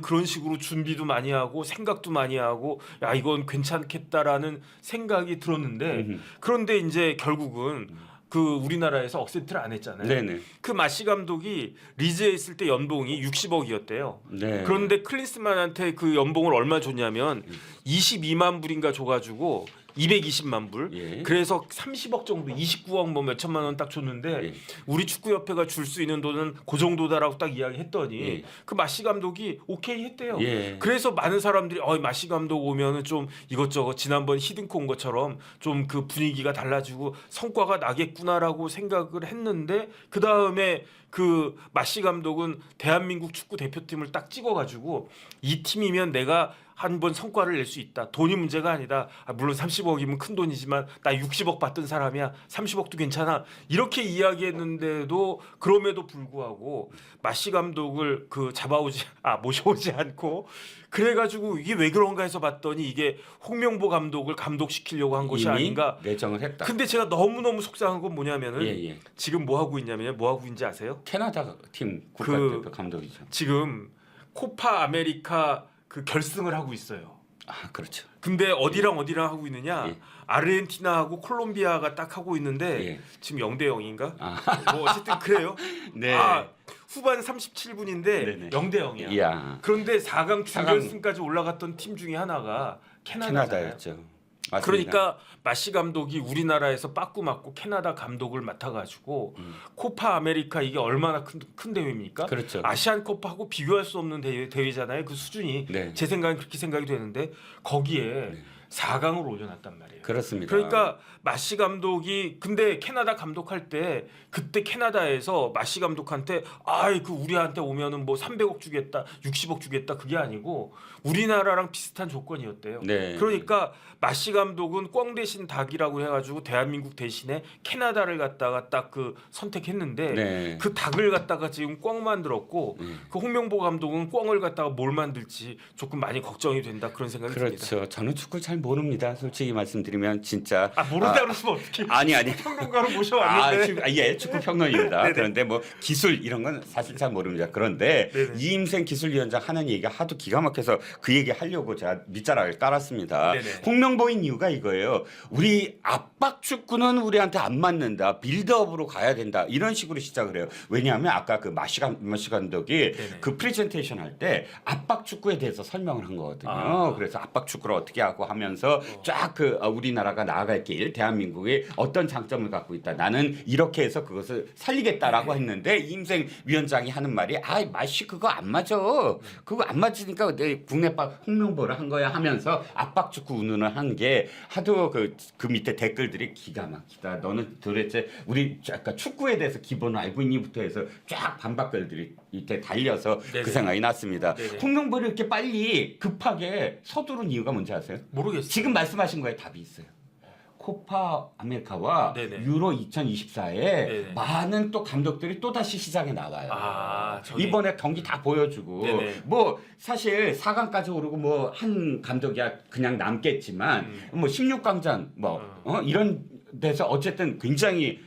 그런 식으로 준비도 많이 하고 생각도 많이 하고 야 이건 괜찮겠다라는 생각이 들었는데 그런데 이제 결국은 그 우리나라에서 억센트를 안 했잖아요. 네네. 그 마시 감독이 리즈에 있을 때 연봉이 60억이었대요. 네. 그런데 클린스만한테 그 연봉을 얼마 줬냐면 22만 불인가 줘가지고 220만 불. 예. 그래서 30억 정도, 29억 뭐 몇 천만 원 딱 줬는데 예. 우리 축구협회가 줄 수 있는 돈은 그 정도다라고 딱 이야기했더니 예. 그 마시 감독이 오케이 했대요. 예. 그래서 많은 사람들이 마시 감독 오면은 좀 이것저것 지난번 히든코 온 것처럼 좀 그 분위기가 달라지고 성과가 나겠구나라고 생각을 했는데 그 다음에 그 마시 감독은 대한민국 축구 대표팀을 딱 찍어가지고 이 팀이면 내가 한 번 성과를 낼 수 있다. 돈이 문제가 아니다. 물론 30억이면 큰 돈이지만 나 60억 받던 사람이야. 30억도 괜찮아. 이렇게 이야기했는데도 그럼에도 불구하고 마시 감독을 그 모셔오지 않고 그래가지고 이게 왜 그런가 해서 봤더니 이게 홍명보 감독을 감독시키려고 한 것이 이미 아닌가. 내정을 했다. 근데 제가 너무너무 속상한 건 뭐냐면은 예. 지금 뭐 하고 있냐면요. 뭐 하고 있는지 아세요? 캐나다 팀 국가대표 감독이죠. 지금 코파 아메리카 그 결승을 하고 있어요. 아 그렇죠. 근데 어디랑 하고 있느냐? 예. 아르헨티나하고 콜롬비아가 딱 하고 있는데 예. 지금 0대 0인가? 아. 뭐 어쨌든 그래요. 네. 후반 37분인데 네네. 0대 0이야. 이야. 그런데 4강 준결승까지 올라갔던 팀 중에 하나가 캐나다잖아요. 캐나다였죠. 맞습니다. 그러니까 마시 감독이 우리나라에서 빠꾸 맞고 캐나다 감독을 맡아가지고 코파 아메리카 이게 얼마나 큰 대회입니까? 그렇죠. 아시안컵하고 비교할 수 없는 대회잖아요. 그 수준이 네. 제 생각엔 그렇게 생각이 되는데 거기에 4강으로 올려놨단 말이에요. 그렇습니다. 그러니까 마시 감독이 근데 캐나다 감독할 때 그때 캐나다에서 마시 감독한테 그 우리한테 오면은 뭐 300억 주겠다, 60억 주겠다 그게 아니고 우리나라랑 비슷한 조건이었대요. 네. 그러니까 마시 감독은 꽝 대신 닭이라고 해가지고 대한민국 대신에 캐나다를 갖다가 딱 그 선택했는데 네. 그 닭을 갖다가 지금 꽝 만들었고 그 홍명보 감독은 꽝을 갖다가 뭘 만들지 조금 많이 걱정이 된다 그런 생각이 듭니다. 그렇죠. 저는 축구를 잘 모릅니다. 솔직히 말씀드리면 진짜 모른다 그러시면 어떡해. 아니 평론가를 모셔왔는데 축구 평론입니다. 네네. 그런데 뭐 기술 이런 건 사실 잘 모릅니다. 그런데 네네. 이임생 기술위원장 하는 얘기가 하도 기가 막혀서 그 얘기 하려고 제가 밑자락을 깔았습니다. 네네. 홍명보인 이유가 이거예요. 우리 압박 축구는 우리한테 안 맞는다. 빌드업으로 가야 된다. 이런 식으로 시작을 해요. 왜냐하면 아까 그 마시 감독이 네네. 그 프레젠테이션 할 때 압박 축구에 대해서 설명을 한 거거든요. 그래서 압박 축구를 어떻게 하고 하면 하면서 쫙 우리나라가 나아갈 길, 대한민국이 어떤 장점을 갖고 있다. 나는 이렇게 해서 그것을 살리겠다라고 했는데 이임생 위원장이 하는 말이 마씨 그거 안 맞아. 그거 안 맞으니까 내 국내밥 홍명보를 한 거야 하면서 압박축구 운운을 한 게 하도 그 밑에 댓글들이 기가 막히다. 너는 도대체 우리 아까 축구에 대해서 기본을 알고 있니부터 해서 쫙 반박글들이 이때 달려서 네네. 그 생각이 났습니다. 네네. 홍명보를 이렇게 빨리 급하게 서두른 이유가 뭔지 아세요? 모르겠어요. 지금 말씀하신 거에 답이 있어요. 코파 아메리카와 네네. 유로 2024에 네네. 많은 또 감독들이 또 다시 시장에 나와요. 이번에 경기 다 보여주고 네네. 뭐 사실 4강까지 오르고 뭐 한 감독이야 그냥 남겠지만 뭐 16강전 이런 데서 어쨌든 굉장히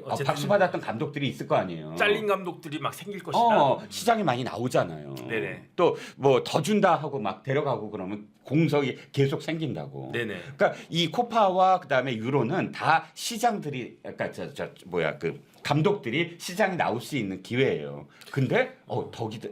어쨌든 박수 받았던 감독들이 있을 거 아니에요. 잘린 감독들이 막 생길 것이다. 시장에 많이 나오잖아요. 네네. 또 뭐 더 준다 하고 막 데려가고 그러면 공석이 계속 생긴다고. 네네. 그러니까 이 코파와 그다음에 유로는 다 시장들이 그러니까 그 감독들이 시장에 나올 수 있는 기회예요. 근데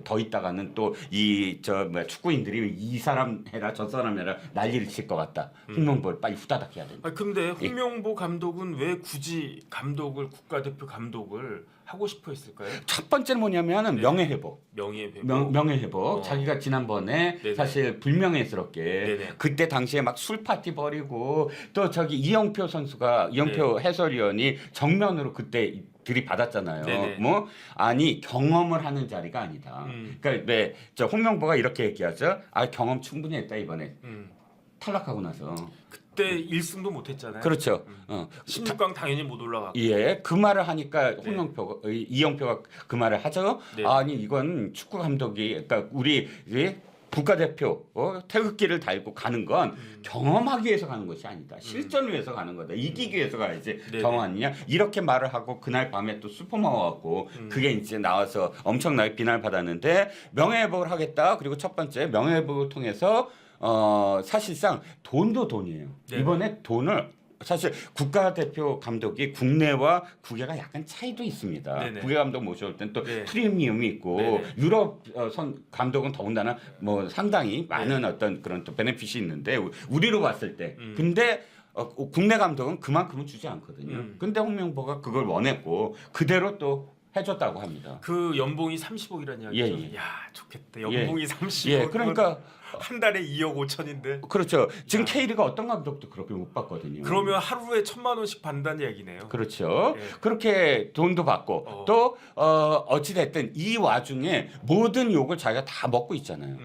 더 있다가는 또 이 축구인들이 이 사람 해라 저 사람 해라 난리를 칠 것 같다. 홍명보를 빨리 후다닥 해야 된다. 근데 홍명보 감독은 왜 굳이 국가대표 감독을 하고 싶어 했을까요? 첫 번째는 뭐냐면은 네. 명예회복. 명예회복. 명예회복. 자기가 지난번에 네네. 사실 불명예스럽게 네네. 그때 당시에 막 술 파티 벌이고 또 이영표 선수가 이영표 해설위원이 정면으로 그때 들이받았잖아요. 네네. 경험을 하는 자리가 아니다. 그러니까 왜 홍명보가 이렇게 얘기하죠. 경험 충분히 했다 이번에. 탈락하고 나서. 그때 1승도 못 했잖아요. 그렇죠. 16강 당연히 못 올라갔고. 예, 그 말을 하니까 네. 이영표가 그 말을 하죠. 네. 아니 이건 축구 감독이 그러니까 우리 국가대표 태극기를 달고 가는 건 경험하기 위해서 가는 것이 아니다. 실전을 위해서 가는 거다. 이기기 위해서 가야지 네네. 경험 아니냐. 이렇게 말을 하고 그날 밤에 또 슈퍼마가 왔고 그게 이제 나와서 엄청나게 비난을 받았는데 명예회복을 하겠다. 그리고 첫 번째 명예회복을 통해서 사실상 돈도 돈이에요. 네네. 이번에 돈을 사실 국가대표 감독이 국내와 국외가 약간 차이도 있습니다. 네네. 국외 감독 모셔올 땐 또 네. 프리미엄이 있고 네네. 유럽 감독은 더군다나 뭐 상당히 많은 어떤 그런 또 베네핏이 있는데 우리로 봤을 때 근데 국내 감독은 그만큼은 주지 않거든요. 근데 홍명보가 그걸 원했고 그대로 또 해줬다고 합니다. 그 연봉이 30억이라는 이야기죠. 예. 야 좋겠다. 연봉이 30억. 예, 그러니까 한 달에 2억 5천인데. 그렇죠. 지금 K리그 어떤 감독도 그렇게 못 받거든요. 그러면 하루에 1,000만 원씩 받는다는 얘기네요. 그렇죠. 예. 그렇게 돈도 받고 또 어찌 됐든 이 와중에 모든 욕을 자기가 다 먹고 있잖아요.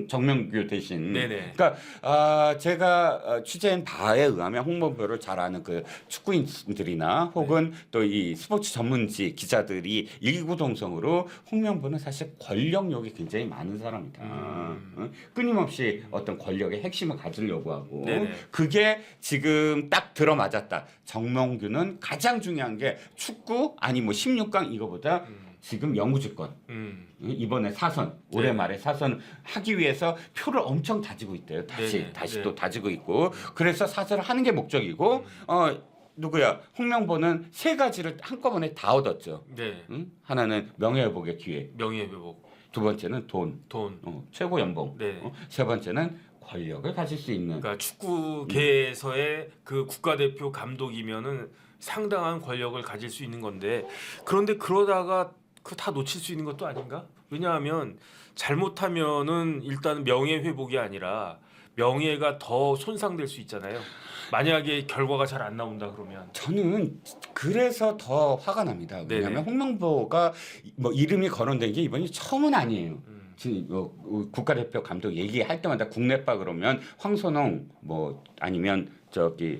정명규 대신. 네네. 그러니까 제가 취재한 바에 의하면 홍명보를 잘 아는 그 축구인들이나 혹은 또 이 스포츠 전문지 기자들이 일구동성으로 홍명보는 사실 권력욕이 굉장히 많은 사람이다. 끊임없이 어떤 권력의 핵심을 가지려고 하고 네네. 그게 지금 딱 들어맞았다. 정명규는 가장 중요한 게 축구 아니 뭐 16강 이거보다 지금 영구주권 이번에 사선 올해 네. 말에 사선 하기 위해서 표를 엄청 다지고 있대요. 다시 네. 또 다지고 있고 그래서 사선을 하는 게 목적이고 누구야 홍명보는 세 가지를 한꺼번에 다 얻었죠. 네. 하나는 명예회복의 기회, 명예회복. 두 번째는 돈, 최고 연봉, 네. 세 번째는 권력을 가질 수 있는. 그러니까 축구계에서의 그 국가대표 감독이면은 상당한 권력을 가질 수 있는 건데 그런데 그러다가 그 다 놓칠 수 있는 것도 아닌가? 왜냐하면 잘못하면은 일단 명예회복이 아니라 명예가 더 손상될 수 있잖아요. 만약에 결과가 잘 안 나온다 그러면 저는 그래서 더 화가 납니다. 왜냐하면 네네. 홍명보가 뭐 이름이 거론된 게 이번이 처음은 아니에요. 지금 국가대표 감독 얘기할 때마다 국내파 그러면 황선홍 뭐 아니면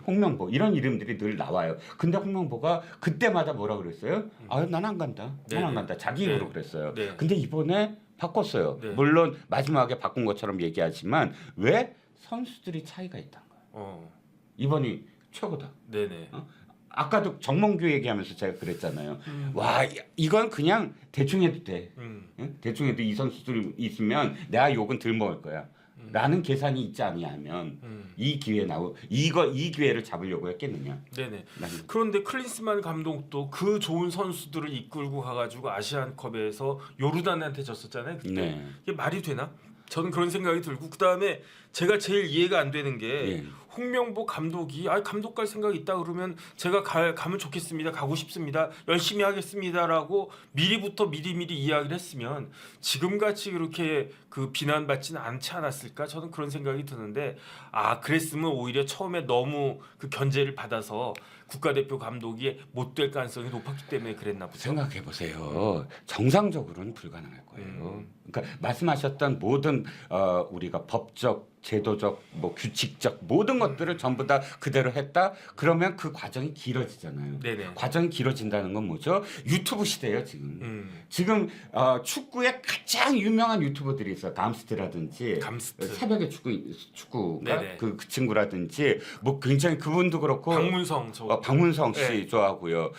홍명보 이런 이름들이 늘 나와요. 근데 홍명보가 그때마다 뭐라 그랬어요? 난 안 간다. 난 안 간다. 자기 입으로 그랬어요. 네. 근데 이번에 바꿨어요. 네. 물론 마지막에 바꾼 것처럼 얘기하지만 왜 선수들이 차이가 있다는 거예요. 이번이 최고다. 네네. 아까도 정몽규 얘기하면서 제가 그랬잖아요. 와 이건 그냥 대충 해도 돼. 응? 대충 해도 이 선수들 있으면 내가 욕은 덜 먹을 거야. 라는 계산이 있지 아니하면 이 기회를 잡으려고 했겠느냐. 네네. 그런데 클린스만 감독도 그 좋은 선수들을 이끌고 가가지고 아시안컵에서 요르단한테 졌었잖아요. 그때 네. 이게 말이 되나? 저는 그런 생각이 들고 그다음에 제가 제일 이해가 안 되는 게 예. 홍명보 감독이 감독 갈 생각이 있다 그러면 제가 가면 좋겠습니다. 가고 싶습니다. 열심히 하겠습니다라고 미리부터 미리미리 이야기를 했으면 지금같이 그렇게 그 비난받지는 않지 않았을까? 저는 그런 생각이 드는데 그랬으면 오히려 처음에 너무 그 견제를 받아서 국가대표 감독이 못 될 가능성이 높았기 때문에 그랬나 보죠. 생각해 보세요. 정상적으로는 불가능할 거예요. 그러니까 말씀하셨던 모든 우리가 법적, 제도적, 뭐 규칙적 모든 것들을 전부 다 그대로 했다. 그러면 그 과정이 길어지잖아요. 네네. 과정이 길어진다는 건 뭐죠? 유튜브 시대예요 지금. 지금 축구에 가장 유명한 유튜버들이 있어요. 감스트라든지 감스트. 새벽에 축구가 네네. 그 친구라든지 뭐 굉장히 그분도 그렇고 박문성 박문성 씨 네. 좋아하고요.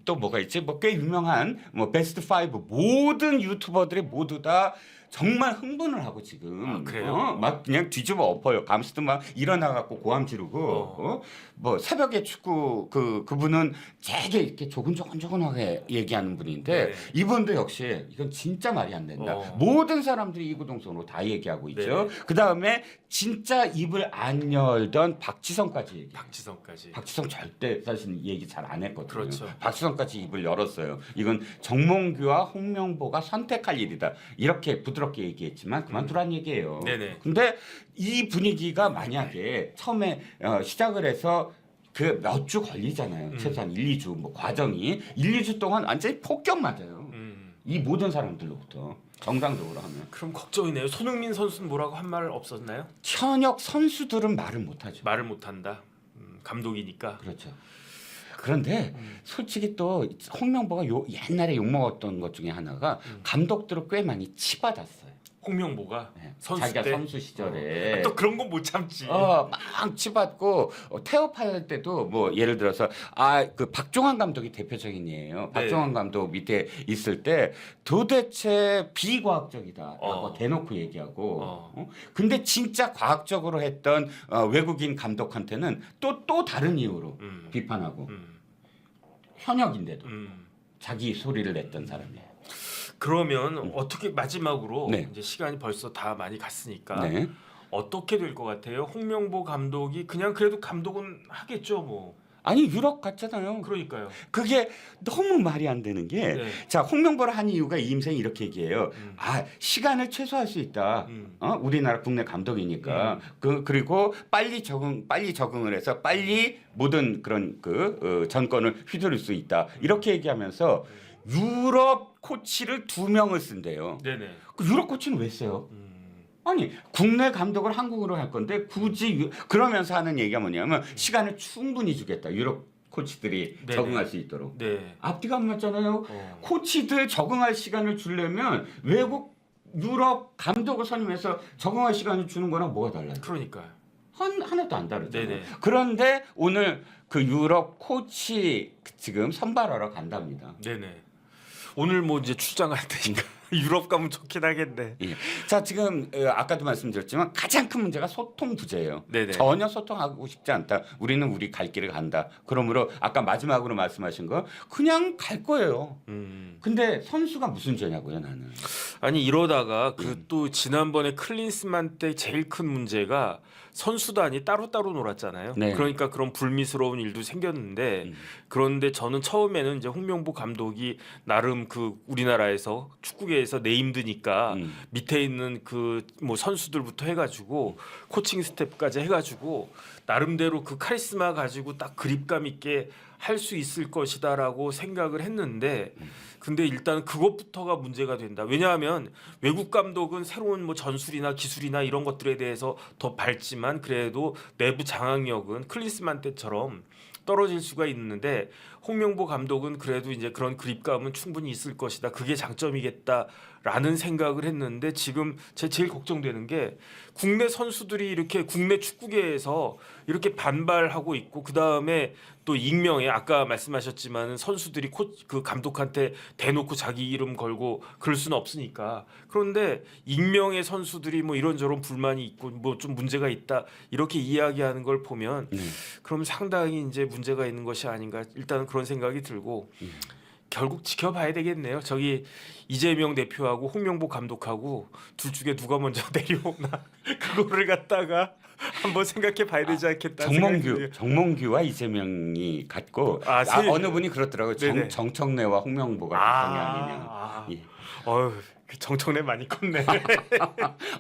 또 뭐가 있지? 뭐 꽤 유명한 뭐 베스트 5 모든 유튜버들이 모두 다 정말 흥분을 하고 지금 그래요? 막 그냥 뒤집어 엎어요. 감스트 막 일어나 갖고 고함 지르고 뭐 새벽에 축구 그분은 되게 이렇게 조근조근하게 얘기하는 분인데 네. 이분도 역시 이건 진짜 말이 안 된다. 모든 사람들이 이구동성으로 다 얘기하고 있죠. 네. 그다음에 진짜 입을 안 열던 박지성까지 얘기. 박지성 절대 사실 얘기 잘 안 했거든요. 그렇죠. 박지성까지 입을 열었어요. 이건 정몽규와 홍명보가 선택할 일이다. 이렇게 부드럽게 얘기했지만 그만두란 얘기예요. 네네. 근데 이 분위기가 만약에 처음에 시작을 해서 그 몇 주 걸리잖아요. 최소한 1, 2주 뭐 과정이 1, 2주 동안 완전히 폭격 맞아요. 이 모든 사람들로부터 정상적으로 하면. 그럼 걱정이네요. 손흥민 선수는 뭐라고 한 말 없었나요? 현역 선수들은 말을 못하죠. 말을 못한다. 감독이니까. 그렇죠. 그런데 솔직히 또 홍명보가 옛날에 욕먹었던 것 중에 하나가 감독들을 꽤 많이 치받았어요. 홍명보가 네. 선수 자기가 때? 선수 시절에 또 그런 건 못 참지. 막 치받고 태업할 때도 뭐 예를 들어서 그 박종환 감독이 대표적인 예예요. 박종환 감독 밑에 있을 때 도대체 비과학적이다라고 대놓고 얘기하고 근데 진짜 과학적으로 했던 외국인 감독한테는 또 다른 이유로 비판하고 현역인데도 자기 소리를 냈던 사람이에요. 그러면 어떻게 마지막으로 네. 이제 시간이 벌써 다 많이 갔으니까 네. 어떻게 될 것 같아요? 홍명보 감독이 그냥 그래도 감독은 하겠죠, 뭐. 아니 유럽 갔잖아요. 그러니까요. 그게 너무 말이 안 되는 게 네. 자 홍명보를 한 이유가 이임생이 이렇게 얘기해요. 시간을 최소화할 수 있다. 우리나라 국내 감독이니까 그리고 빨리 적응을 해서 빨리 모든 그런 전권을 휘두를 수 있다. 이렇게 얘기하면서 유럽 코치를 2명을 쓴대요. 네네. 그 유럽 코치는 왜 써요? 아니 국내 감독을 한국으로 할 건데 굳이 그러면서 하는 얘기가 뭐냐면 시간을 충분히 주겠다. 유럽 코치들이 네네. 적응할 수 있도록. 네. 앞뒤가 안 맞잖아요. 코치들 적응할 시간을 주려면 외국 유럽 감독을 선임해서 적응할 시간을 주는 거랑 뭐가 달라요? 그러니까요. 하나도 안 다르잖아요. 네네. 그런데 오늘 그 유럽 코치 지금 선발하러 간답니다. 네네. 오늘 뭐 이제 출장할 테니까 유럽 가면 좋긴 하겠네. 예. 자 지금 아까도 말씀드렸지만 가장 큰 문제가 소통 부재예요. 네네. 전혀 소통하고 싶지 않다. 우리는 우리 갈 길을 간다. 그러므로 아까 마지막으로 말씀하신 거 그냥 갈 거예요. 근데 선수가 무슨 죄냐고요, 나는. 아니 이러다가 그 또 지난번에 클린스만 때 제일 큰 문제가 선수단이 따로따로 놀았잖아요. 네. 그러니까 그런 불미스러운 일도 생겼는데 그런데 저는 처음에는 이제 홍명보 감독이 나름 그 우리나라에서 축구계에서 네임드니까 밑에 있는 그 뭐 선수들부터 해가지고 코칭 스태프까지 해가지고 나름대로 그 카리스마 가지고 딱 그립감 있게 할 수 있을 것이다라고 생각을 했는데 근데 일단 그것부터가 문제가 된다. 왜냐하면 외국 감독은 새로운 뭐 전술이나 기술이나 이런 것들에 대해서 더 밝지만 그래도 내부 장악력은 클린스만 때처럼 떨어질 수가 있는데 홍명보 감독은 그래도 이제 그런 그립감은 충분히 있을 것이다. 그게 장점이겠다라는 생각을 했는데 지금 제일 걱정되는 게 국내 선수들이 이렇게 국내 축구계에서 이렇게 반발하고 있고 그 다음에 또 익명에 아까 말씀하셨지만 선수들이 그 감독한테 대놓고 자기 이름 걸고 그럴 수는 없으니까 그런데 익명의 선수들이 뭐 이런저런 불만이 있고 뭐 좀 문제가 있다 이렇게 이야기하는 걸 보면 그럼 상당히 이제 문제가 있는 것이 아닌가 일단은 그런 생각이 들고 결국 지켜봐야 되겠네요. 저기 이재명 대표하고 홍명보 감독하고 둘 중에 누가 먼저 내려오나 그거를 갖다가 한번 생각해 봐야 되지 않겠다. 정몽규와 이재명이 같고 어느 분이 그렇더라고요. 네네. 정청래와 홍명보가 같은 게 아니냐. 예. 그 정청래 많이 컸네.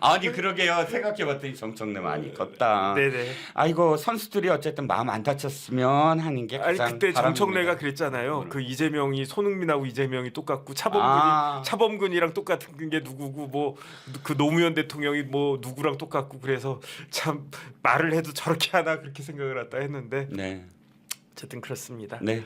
아니 그러게요. 생각해봤더니 정청래 많이 컸다. 네네. 아이고 선수들이 어쨌든 마음 안 다쳤으면 하는 게 아니 가장 그때 정청래가 바람입니다. 그랬잖아요. 그 이재명이 손흥민하고 이재명이 똑같고 아. 차범근이랑 똑같은 게 누구고 뭐 그 노무현 대통령이 뭐 누구랑 똑같고 그래서 참 말을 해도 저렇게 하나 그렇게 생각을 했다 했는데 네. 어쨌든 그렇습니다. 네.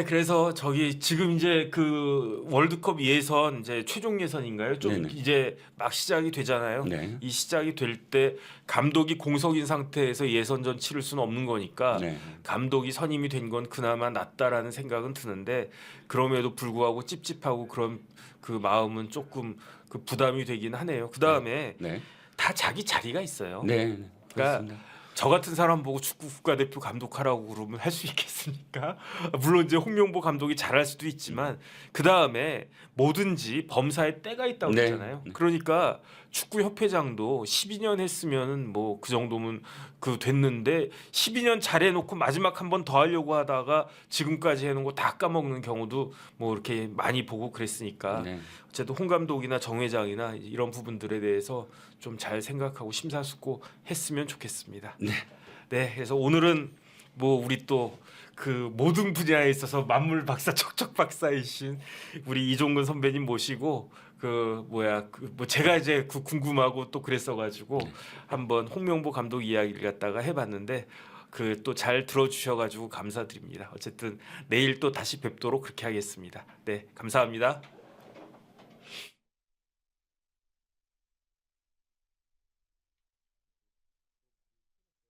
그래서 저기 지금 이제 그 월드컵 예선 이제 최종 예선인가요? 좀 네네. 이제 막 시작이 되잖아요. 네. 이 시작이 될 때 감독이 공석인 상태에서 예선전 치를 수는 없는 거니까 네. 감독이 선임이 된 건 그나마 낫다라는 생각은 드는데 그럼에도 불구하고 찝찝하고 그런 그 마음은 조금 그 부담이 되긴 하네요. 그 다음에 네. 다 자기 자리가 있어요. 네. 그러니까 그렇습니다. 저 같은 사람 보고 축구 국가대표 감독하라고 그러면 할 수 있겠습니까? 물론 이제 홍명보 감독이 잘할 수도 있지만 그 다음에 뭐든지 범사에 때가 있다고 네. 그러잖아요. 그러니까 축구 협회장도 12년 했으면은 뭐 그 정도면 그 됐는데 12년 잘해놓고 마지막 한 번 더 하려고 하다가 지금까지 해놓은 거 다 까먹는 경우도 뭐 이렇게 많이 보고 그랬으니까 네. 어쨌든 홍 감독이나 정 회장이나 이런 부분들에 대해서 좀 잘 생각하고 심사숙고했으면 좋겠습니다. 네. 네, 그래서 오늘은 뭐 우리 또 그 모든 분야에 있어서 만물 박사 척척 박사이신 우리 이종근 선배님 모시고 그 뭐야 그 뭐 제가 이제 그 궁금하고 또 그랬어가지고 한번 홍명보 감독 이야기를 갖다가 해봤는데 그 또 잘 들어주셔가지고 감사드립니다. 어쨌든 내일 또 다시 뵙도록 그렇게 하겠습니다. 네, 감사합니다.